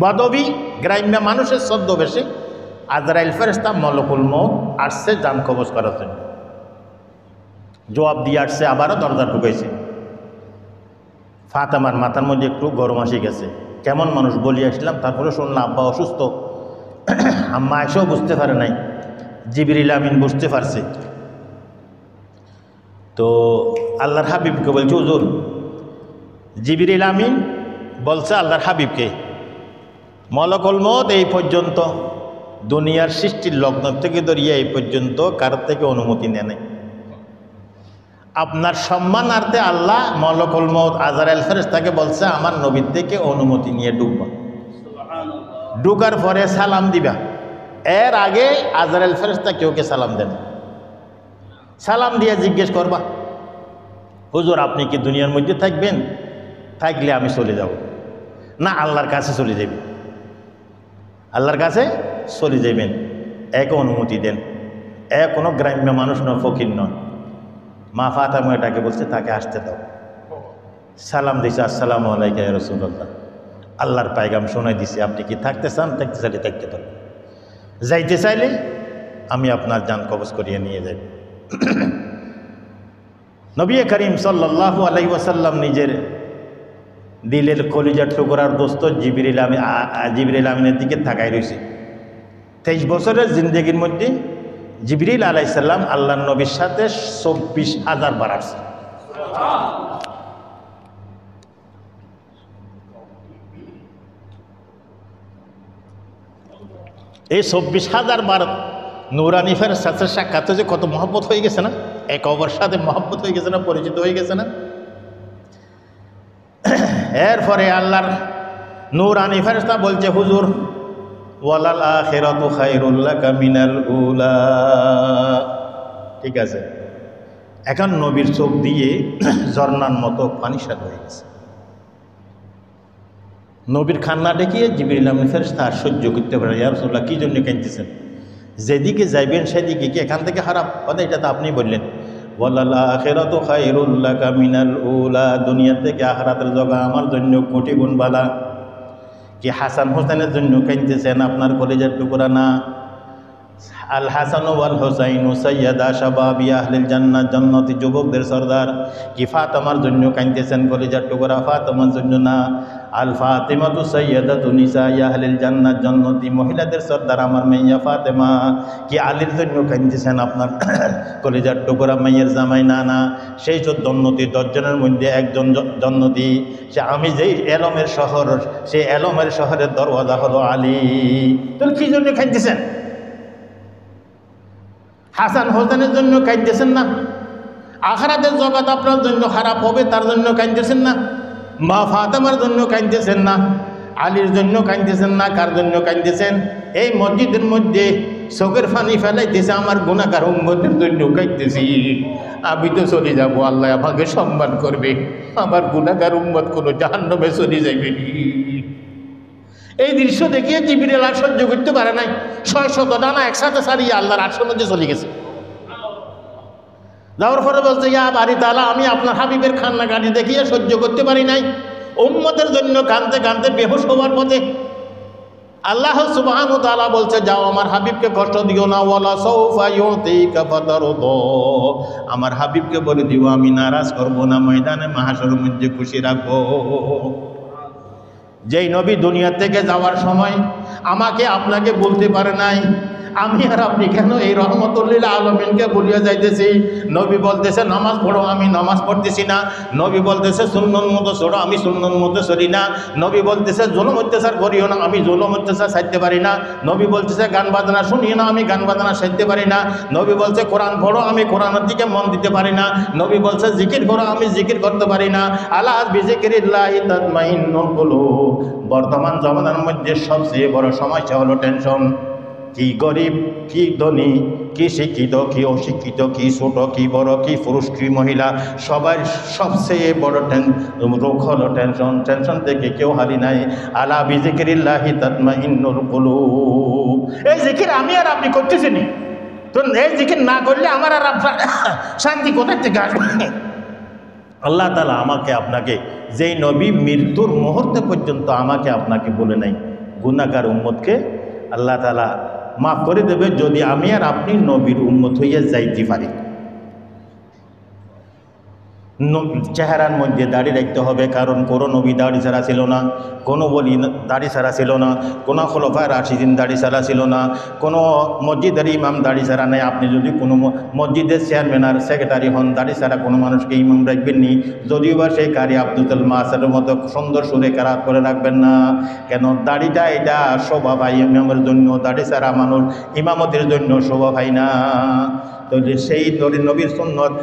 বদবী গ্রাম্য মানুষের ছদ্মবেশে আজরাইল ফেরেশতা মলকুল মউত আসছে জান কবজ করার জন্য। জবাব দিয়ে আসছে, আবারও দরজা ঢুকাইছে। ফাতেমার মাথার মধ্যে একটু গরম আসি গেছে, কেমন মানুষ বলি আসলাম, তারপরে শুনলাম আব্বা অসুস্থ। আম্মা এসেও বুঝতে পারে নাই, জিবরিল আমিন বুঝতে পারছে। তো আল্লাহর হাবিবকে বলছে, হুজুর জিবরিল আমিন বলছে আল্লাহর হাবিবকে, মলকুল মউত এই পর্যন্ত দুনিয়ার সৃষ্টির লগ্ন থেকে ধরিয়ে এই পর্যন্ত কারোর থেকে অনুমতি নেয় নাই। আপনার সম্মানার্থে আল্লাহ মলকুল মউত আজরাইল ফেরেশতাকে বলছে আমার নবীর থেকে অনুমতি নিয়ে ঢুকবা, ঢুকার পরে সালাম দিবা। এর আগে আজরাইল ফেরেশতা কেউকে সালাম দেন, সালাম দিয়ে জিজ্ঞেস করবা, হুজুর আপনি কি দুনিয়ার মধ্যে থাকবেন? থাকলে আমি চলে যাব। না, আল্লাহর কাছে চলে যাবেন, আল্লাহর কাছে চলে যাবেন, একে অনুমতি দেন। কোনো গ্রাম্য মানুষ নয়, ফকির নয়। মা ফাতেমা এটাকে বলছে তাকে আসতে দাও। সালাম দিছে, আসসালামু আলাইকা ইয়া রাসূলুল্লাহ, আল্লাহর পায়গাম শোনাই দিছে, আপনি কি থাকতে চান? থাকতে চাইলে থাকতে পারেন, যাইতে চাইলে আমি আপনার জান কবজ করিয়ে নিয়ে যাই। নবী করিম সাল্লাল্লাহু আলাইহি ওয়াসাল্লাম নিজের দিলের কলিজার টুকরার দোস্ত জিবরিল আমিনের দিকে তাকাই রয়েছে। 23 বছরের জিন্দগির মধ্যে জিবরিল আলাইহিস সালাম আল্লাহর নবীর সাথে 24,000 বার আসছে। এই 24,000 বার নূরানী ফেরেশতার সাথে সাক্ষাৎ হয়েছে, কত মহব্বত হয়ে গেছে না, এক অপরের সাথে মহব্বত হয়ে গেছে না, পরিচিত হয়ে গেছে না। এরপরে আল্লাহর নূরানী ফেরেশতা বলছে, হুজুর ওয়ালাল আখিরাতু খায়রুল লাকা মিনাল উলা। ঠিক আছে, এখন নবীর চোখ দিয়ে ঝর্ণার মতো পানি সাদ হয়ে গেছে। নবীর কান্না দেখিয়ে জিবরিল আমিন ফেরেশতা আর সহ্য করতে পারে, ইয়া রাসূলুল্লাহ কি জন্য কাঁদতেছেন? যেদিকে যাইবেন সেদিকে কি এখান থেকে খারাপ কথা? এটা তো আপনি বললেন, ওয়ালাল আখিরাতু খায়রুল লাকা মিনাল উলা, দুনিয়া থেকে আখিরাতের জায়গা আমার জন্য কোটি গুণ ভালো। কি হাসান হোসেনের জন্য কাঁদতেছেন? আপনার কলেজের টুকরা না, আল হাসান ওয়াল হুসাইন সাইয়্যিদা শাবাবি আহলিল জান্নাহ, জান্নাতি যুবকদের সরদার। কি ফাতেমার জন্য কাঁদতেছেন? কলিজার টুকরা ফাতেমার জন্য না। আল ফাতিমাতু সাইয়্যিদাতু নিসাই আহলিল জান্নাহ, জান্নাতি মহিলাদের সরদার আমার মাইয়া ফাতেমা। কি আলীর জন্য কাঁদতেছেন? আপনার কলিজার টুকরা মাইয়ের জামাই? না না, সেই জান্নাতি 10 জনের মধ্যে একজন জান্নাতি। সে আমি যেই এলমের শহর, সেই এলমের শহরের দরওয়াজা হলো আলী। তাহলে কি জন্য কাঁদতেছেন? হাসান হোসেনের জন্য কাঁদতেছেন না? আখিরাতের জগৎ আপনার জন্য খারাপ হবে তার জন্য কাঁদতেছেন না? মা ফাতেমার জন্য কাঁদতেছেন না? আলীর জন্য কাঁদতেছেন না? কার জন্য কাঁদতেছেন? এই মসজিদের মধ্যে চোখের পানি ফেলাইতেছে আমার গুনাহগার উম্মতের জন্য কাঁদতেছি। আমি তো চলে যাব, আল্লাহ আমাকে সম্মান করবে, আমার গুনাহগার উম্মত কোনো জাহান্নামে চলে যাবে। এই দৃশ্য দেখিয়ে জিবরিল আর সহ্য করতে পারে নাই, 600 ডানা একসাথে সারিয়ে আল্লাহর আরশের মধ্যে চলে গেছে। যাওয়ার পরে বলছে, ইয়া বাড়ি তাআলা, আমি আপনার হাবিবের কান্নাকাটি দেখিয়ে সহ্য করতে পারি নাই, উম্মতের জন্য কাঁদতে কাঁদতে বেহুশ হওয়ার পথে। আল্লাহ সুবহানাহু ওয়া তাআলা বলছে, যাও আমার হাবিবকে কষ্ট দিও না, ওয়ালা সাউফা ইউতিকা ফাতারদা, আমার হাবিবকে বলে দিও আমি নারাজ করব না, ময়দানে মাহশরের মধ্যে খুশি রাখবো। যেই নবী দুনিয়া থেকে যাওয়ার সময় আমাকে আপনাকে বলতে পারে নাই, আমি আর আপনি কেন এই রহমতুল লিল আলামিনকে বলিয়া যাইতেছি? নবী বলতেছে নামাজ পড়ো, আমি নামাজ পড়তেছি না। নবী বলতেছে সুন্নত মতো চড়ো, আমি সুন্নত মতো চলি না। নবী বলতেছে জুলুম অত্যাচার করিও না, আমি জুলুম অত্যাচার সাইতে পারি না। নবী বলতেছে গান বাজনা শুনিও না, আমি গান বাজনা সাইতে পারি না। নবী বলছে কোরআন পড়ো, আমি কোরআনের দিকে মন দিতে পারি না। নবী বলছে জিকির করো, আমি জিকির করতে পারি না। আলা বিজিক্রিল্লাহি তাতমাইন্নুল কুলুব। বর্তমান জমানার মধ্যে সবচেয়ে বড় সমস্যা হলো টেনশন। কি গরিব, কি ধনী, কি শিক্ষিত, কি অশিক্ষিত, কি ছোট, কি বড়, কি পুরুষ, কি মহিলা, সবার সবচেয়ে বড় রোগ হলো টেনশন। টেনশন থেকে কেউ হারি নাই। আলা বিজিক্রিল্লাহি তাতমাইন্নুল কুলুব। এই জিকির আমি আর আপনি করতেছি নি, তো এই জিকির না করলে আমার আর আপনার শান্তি কোথা থেকে আসবে? আল্লাহ তাআলা আমাকে আপনাকে, যেই নবী মৃত্যুর মুহূর্তে পর্যন্ত আমাকে আপনাকে বলে নাই, গুনাহগার উম্মতকে আল্লাহ তাআলা মাফ করে দেবে যদি আমি আর আপনি নবীর উম্মত হইয়া যাইতে পারি। চেহারার মধ্যে দাড়ি রাখতে হবে, কারণ কোনো নবী দাড়ি ছাড়া ছিল না, কোনো বলি দাড়ি ছাড়া ছিল না, কোনো খোলাফায়ে রাশিদিন দাড়ি ছাড়া ছিল না, কোনো মসজিদের ইমাম দাড়ি ছাড়া নেই। আপনি যদি কোনো মসজিদের চেয়ারম্যান আর সেক্রেটারি হন, দাড়ি ছাড়া কোনো মানুষকে ইমাম রাখবেন নি, যদিও বা সেই কারি আব্দুল মাসের মতো সুন্দর সুরে কেরাত করে রাখবেন না। কেন? দাড়িটা এটা শোভা পায় ইমামের জন্য, দাড়ি ছাড়া মানুষ ইমামতের জন্য শোভা পায় না। তো সেই নবীর সুন্নত,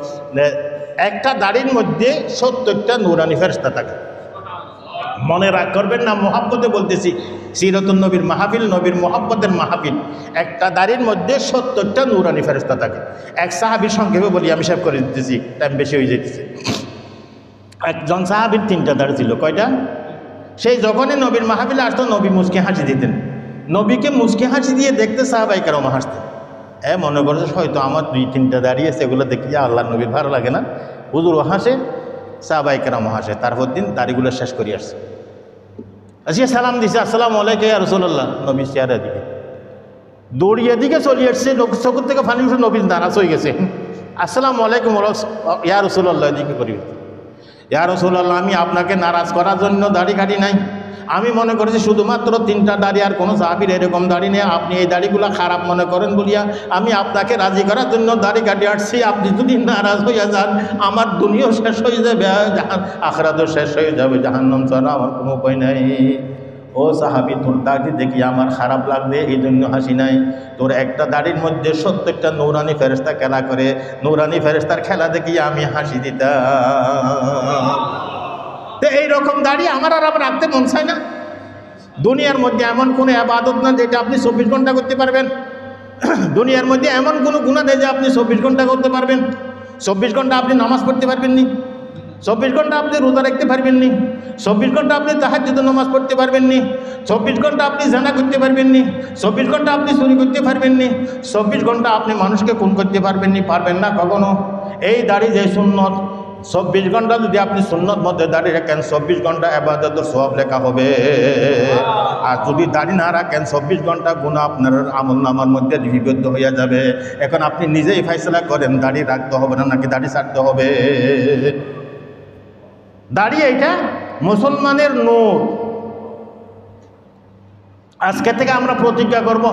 একটা দাড়ির মধ্যে 70টা নূরানি ফেরেশতা থাকে। মনে রাগ করবেন না, মহাব্বতে বলতেছি, সিরাতুন নবীর মাহফিল, নবীর মহাব্বতের মাহফিল। একটা দাড়ির মধ্যে 70টা নূরানি ফেরেশতা থাকে। এক সাহাবীর সংক্ষেপে বলি, আমি সব করে দিতেছি, টাইম বেশি হয়ে যেতেছে। একজন সাহাবীর 3টা দাড়ি ছিল। কয়টা? সেই যখনই নবীর মাহফিলে আসতো, নবী মুচকি হাসি দিতেন। নবীকে মুচকি হাসি দিয়ে দেখতে সাহাবায়ে কেরাম হাসতেন। মনে করছে হয়তো আমার 2-3টা দাঁড়িয়ে সেগুলো দেখিয়ে আল্লাহ নবীর ভালো লাগে না, হুজুরও হাসে, সাহাবায়ে কেরামও হাসে। তারপর দিন দাড়িগুলো শেষ করে আসছে, আসিয়া সালাম দিছে, আসসালামু আলাইকুম ইয়া রাসূলুল্লাহ। নবী চেহারা দিকে দৌড়িয়ে দিকে চলে আসছে, চোখের থেকে পানি উঠে নবী নারাজ হয়ে গেছে। আসসালামু আলাইকুম ইয়া রাসূলুল্লাহ দিকে করি, ইয়া রাসূলুল্লাহ, আমি আপনাকে নারাজ করার জন্য দাড়ি কাটি নাই। আমি মনে করেছি শুধুমাত্র 3টা দাড়ি, আর কোনো সাহাবীর এরকম দাড়ি নেই। আপনি এই দাড়িগুলো খারাপ মনে করেন বলিয়া আমি আপনাকে রাজি করার জন্য দাড়ি কাটি আসছি। আপনি যদি নারাজ হইয়া যান, আমার দুনিয়াও শেষ হয়ে যাবে, আখিরাতও শেষ হয়ে যাবে, জাহান্নাম ছাড়া আমার কোনো উপায় নাই। ও সাহাবী, তোর দাড়ি দেখি আমার খারাপ লাগবে, এই জন্য হাসি নাই। তোর একটা দাড়ির মধ্যে 70টা নূরানি ফেরেশতা খেলা করে, নূরানি ফেরেশতার খেলা দেখি আমি হাসি দিতাম। তো এইরকম দাড়ি আমার আর আমার রাখতে মন চায় না। দুনিয়ার মধ্যে এমন কোনো ইবাদত না যেটা আপনি 24 ঘন্টা করতে পারবেন। দুনিয়ার মধ্যে এমন কোনো গুনাহ নেই যে আপনি 24 ঘন্টা করতে পারবেন। 24 ঘন্টা আপনি নামাজ পড়তে পারবেন নি, 24 ঘন্টা আপনি রোজা রাখতে পারবেন নি, 24 ঘন্টা আপনি তাহাজ্জুদের নামাজ পড়তে পারবেন নি, 24 ঘন্টা আপনি জিনা করতে পারবেন নি, 24 ঘন্টা আপনি চুরি করতে পারবেন নি, 24 ঘন্টা আপনি মানুষকে খুন করতে পারবেন নি, পারবেন না কখনো। এই দাড়ি যে সুন্নত, 24 ঘন্টা যদি আপনি সুন্নত মধ্যে দাঁড়িয়ে রাখেন 24 ঘন্টা ইবাদতের সওয়াব লেখা হবে। আর যদি দাড়ি না রাখেন 24 ঘন্টা গুনাহ আপনার আমলনামার মধ্যে লিপিবদ্ধ হয়ে যাবে। এখন আপনি নিজেই ফয়সালা করেন দাড়ি রাখতে হবে না নাকি দাড়ি ছাড়তে হবে। দাড়ি এটা মুসলমানের নূর। আজকে থেকে আমরা প্রতিজ্ঞা করব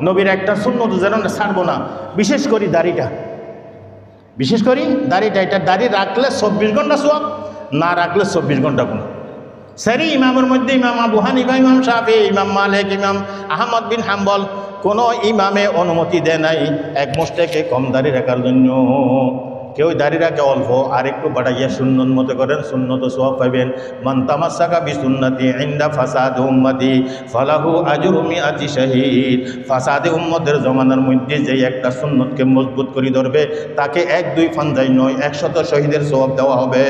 নবীর একটা সুন্নত যেন ছাড়বো না, বিশেষ করে দাড়িটা। বিশেষ করে দাড়িটা, এটা দাড়ি রাখলে 24 ঘন্টা সওয়াব, না রাখলে 24 ঘন্টা গুনাহ। সারি ইমামের মধ্যে ইমাম আবু হানিফা, ইমাম শাফি, ইমাম মালিক, ইমাম আহমদ বিন হাম্বল কোন ইমামে অনুমতি দেয় নাই এক মুশতাকে কম দাড়ি রাখার জন্য। কেউ দাড়ি রাখে অল্প, আর একটু বাড়াইয়া সুন্নত মতো করেন, সুন্নত সওয়াব পাবেন। মান তামাসসাকা বিসুন্নতি ইনদা ফাসাদ উম্মতি ফালাহু আজরু মিআতি শাহীদ। ফাসাদে উম্মতের জমানার মধ্যে যে একটা সুন্নতকে মজবুত করে ধরবে তাকে 1-2 ফানজাই নয় 100 শহীদের সওয়াব দেওয়া হবে।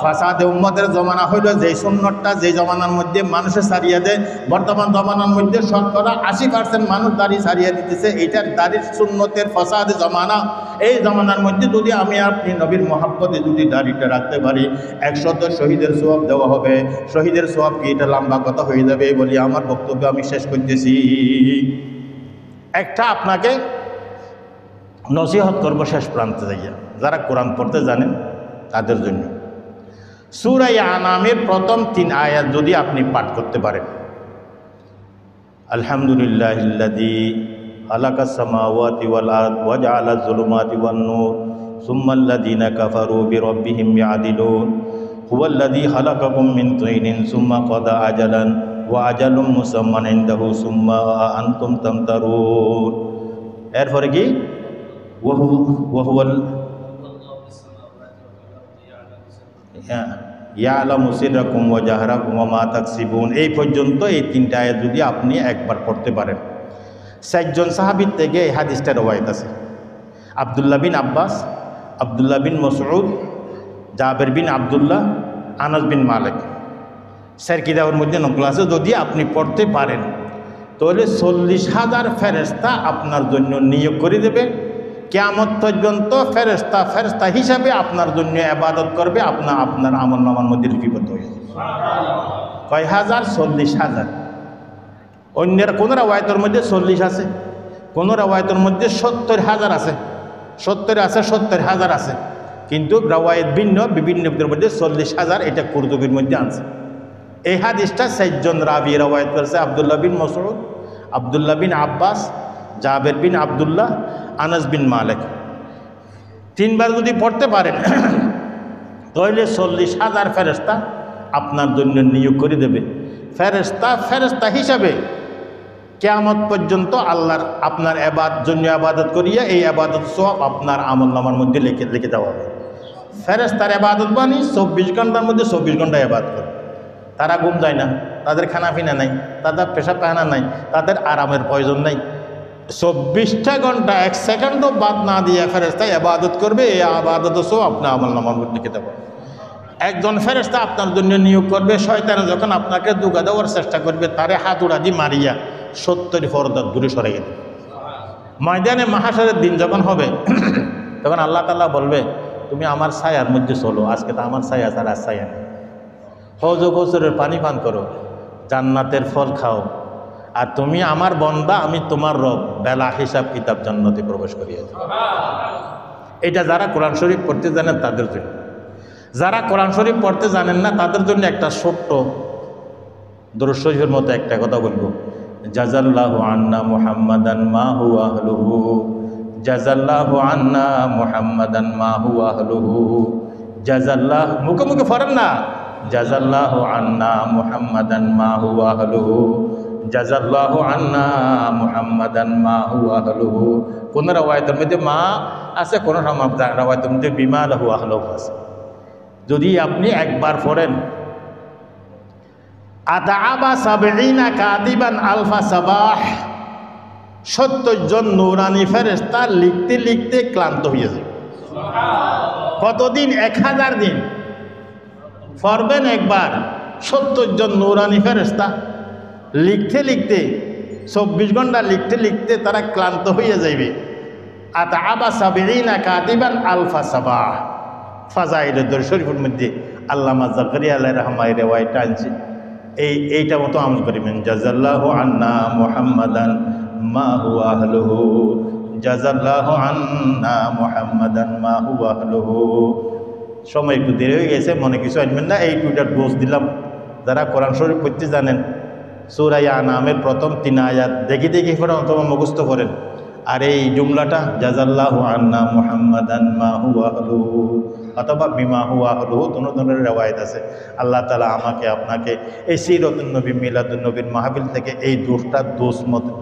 ফাসাদে উম্মতের জমানা হইল যেই সুন্নতটা যে জমানার মধ্যে মানুষে ছাড়িয়ে দেয়। বর্তমান জমানার মধ্যে শতকরা 80% মানুষ দাড়ি ছাড়িয়ে দিতেছে। এইটার দাড়ির সুন্নতের ফাসাদে জমানা। এই জমানার মধ্যে যদি আমি আপনি নবীর মহাব্বতে যদি দাড়িটা রাখতে পারি 100 শহীদের সওয়াব দেওয়া হবে। শহীদের সওয়াব কি এটা লম্বা কথা হয়ে যাবে বলি আমার বক্তব্য আমি শেষ করতেছি। একটা আপনাকে নসিহত করবো শেষ প্রান্তে যাইয়া, যারা কোরআন পড়তে জানেন তাদের জন্য। সূরা আনামের প্রথম 3 আয়াত যদি আপনি পাঠ করতে পারেন, আলহামদুলিল্লাহিল্লাযী খালাকাস সামাওয়াতি ওয়াল আরদ ওয়া জাআলাজ যুলুমাতি ওয়ান নূর সুম্মাল্লাযীনা কাফারু বিরাব্বিহিম ইয়াদিলুন হুয়াল্লাযী খালাকাকুম মিন তিনিন সুম্মা কাদা আজালান ওয়া আজালুম মুসাম্মান ইনদাহু সুম্মা আনতুম তামতারুন। এরপরে কি ওয়াহুয়াল ইয়ালামু সিররাকুম ওয়া জাহরাকুম ওয়া মা তাকসিবুন। এই পর্যন্ত এই 3টা আয়াত যদি আপনি একবার পড়তে পারেন। 4 জন সাহাবীর থেকে এই হাদিসটা রওয়ায়াত আছে। আব্দুল্লাহ বিন আব্বাস, আব্দুল্লাহ বিন মাসউদ, জাবের বিন আব্দুল্লাহ, আনাস বিন মালিক। 4 কিতাবের মধ্যে নকল আছে। যদি আপনি পড়তে পারেন তাহলে 40,000 ফেরেশতা আপনার জন্য নিয়োগ করে দেবে। কিয়ামত পর্যন্ত ফেরেশতা হিসাবে আপনার জন্য ইবাদত করবে। আপনার আমলনামার মধ্যে লিপিবদ্ধ হয়ে যাবে। কয় হাজার? 40,000। অন্যের কোন রাওয়ায়াতের মধ্যে 40 আছে, কোন রাওয়ায়াতের মধ্যে 70,000 আছে, 70,000 আছে। কিন্তু রাওয়ায়াত বিভিন্নদের মধ্যে 40,000 এটা কুরতুবীর মধ্যে আছে। এই হাদিসটা 4 জন রাবি রাওয়ায়াত করেছে। আব্দুল্লাহ বিন মাসউদ, আব্দুল্লাহ বিন আব্বাস, জাবের বিন আব্দুল্লাহ, আনাস বিন মালিক। 3 বার যদি পড়তে পারেন তাহলে 40,000 ফেরেশতা আপনার জন্য নিয়োগ করে দেবে। ফেরেশতা হিসাবে কিয়ামত পর্যন্ত আল্লাহর আপনার জন্য ইবাদত করিয়া এই ইবাদত সওয়াব আপনার আমলনামার মধ্যে লিখে দেওয়া হবে। ফেরেশতার ইবাদত মানে 24 ঘন্টার মধ্যে 24 ঘন্টা ইবাদত করে। তারা ঘুম যায় না, তাদের খানাপিনা নাই, তাদের পেশাব পায়খানা নাই, তাদের আরামের প্রয়োজন নাই। 24টা ঘন্টা 1 সেকেন্ডও বাদ না দিয়ে ফেরেশতা ইবাদত করবে। এই ইবাদত সওয়াব আপনার আমলনামার মধ্যে লিখে দেওয়া হবে। একজন ফেরেশতা আপনার জন্য নিয়োগ করবে। শয়তান যখন আপনাকে দুগা দেওয়ার চেষ্টা করবে তারে হাত উড়া দিয়ে মারিয়া 70 ফরদার দূরে সরে গেল। ময়দানে মাহশরের দিন যখন হবে তখন আল্লাহ তাআলা বলবে তুমি আমার ছায়ার মধ্যে চলো। আজকে তো আমার ছায়া ছাড়া ছায়া নেই। হৌজ গোসরের পানি পান করো, জান্নাতের ফল খাও, আর তুমি আমার বান্দা আমি তোমার রব, বেলা হিসাব কিতাব জান্নাতে প্রবেশ করিয়ে দাও। এটা যারা কোরআন শরীফ পড়তে জানেন তাদের জন্য। যারা কোরআন শরীফ পড়তে জানেন না তাদের জন্য একটা ছোট্ট দরুদ শরীফের মতো একটা কথা বলবো। জাযাল্লাহু আন্না মুহাম্মাদান মা হুয়া আহলুহু, জাযাল্লাহু আন্না মুহাম্মাদান মা হুয়া আহলুহু, জাযাল্লাহু, মুখে মুখে পড়েন না, জাযাল্লাহু আন্না মুহাম্মাদান মা হুয়া আহলুহু, জাযাল্লাহু আন্না মুহাম্মাদান মা হুয়া আহলুহু। কোন রাওয়ায়াতের মধ্যে মা আছে, কোন রাওয়ায়াতের মধ্যে বিমা লাহু আহলুহু আছে। যদি আপনি একবার পড়েন আতাআবা 70 কাতিবান আলফা সাবাহ, 70 জন নূরানি ফেরেশতা লিখতে লিখতে ক্লান্ত হয়ে যায়। কতদিন? 1000 দিন পড়বেন একবার। 70 জন নূরানি ফেরেশতা লিখতে লিখতে 24 ঘন্টা লিখতে লিখতে তারা ক্লান্ত হয়ে যাইবে। আতাআবা 70 কাতিবান আলফা সাবাহ, ফাজাইলের দর শরীফের মধ্যে আল্লামা জাকারিয়া আলাইহির রহমায় রেওয়ায়াতটা আনছে। এইটা মতো আমল করিবেন, জাযাল্লাহু আন্না মুহাম্মাদান মা হুয়া আহলুহু, জাযাল্লাহু আন্না মুহাম্মাদান মা হুয়া আহলুহু। সময় একটু দেরি হয়ে গেছে, মনে কিছু আসবেন না, এই দুইটার ডোজ দিলাম। যারা কোরআন শরীফ পড়তে জানেন, সূরা আনামের প্রথম 3 আয়াত দেখি দেখি পড়েন অথবা মুখস্থ করেন। আর এই জুমলাটা জাযাল্লাহু আন্না মুহাম্মাদান মা হুয়া আহলুহু অথবা বিমা হুয়া আহলুহু, দুটো ধরনের রেওয়ায়েত আছে। আল্লাহ তাআলা আমাকে আপনাকে এই সিরাতুন নবী মিলাদুন নবীর মাহফিল থেকে এই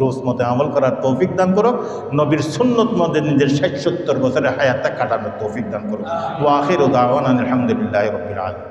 ডোজ মতে আমল করার তৌফিক দান করো, নবীর সুন্নত মতে নিজের 60-70 বছরের হায়াতটা কাটানোর তৌফিক দান করো। ওয়া আখিরু দাওয়ানা আলহামদুলিল্লাহি রাব্বিল আলামিন।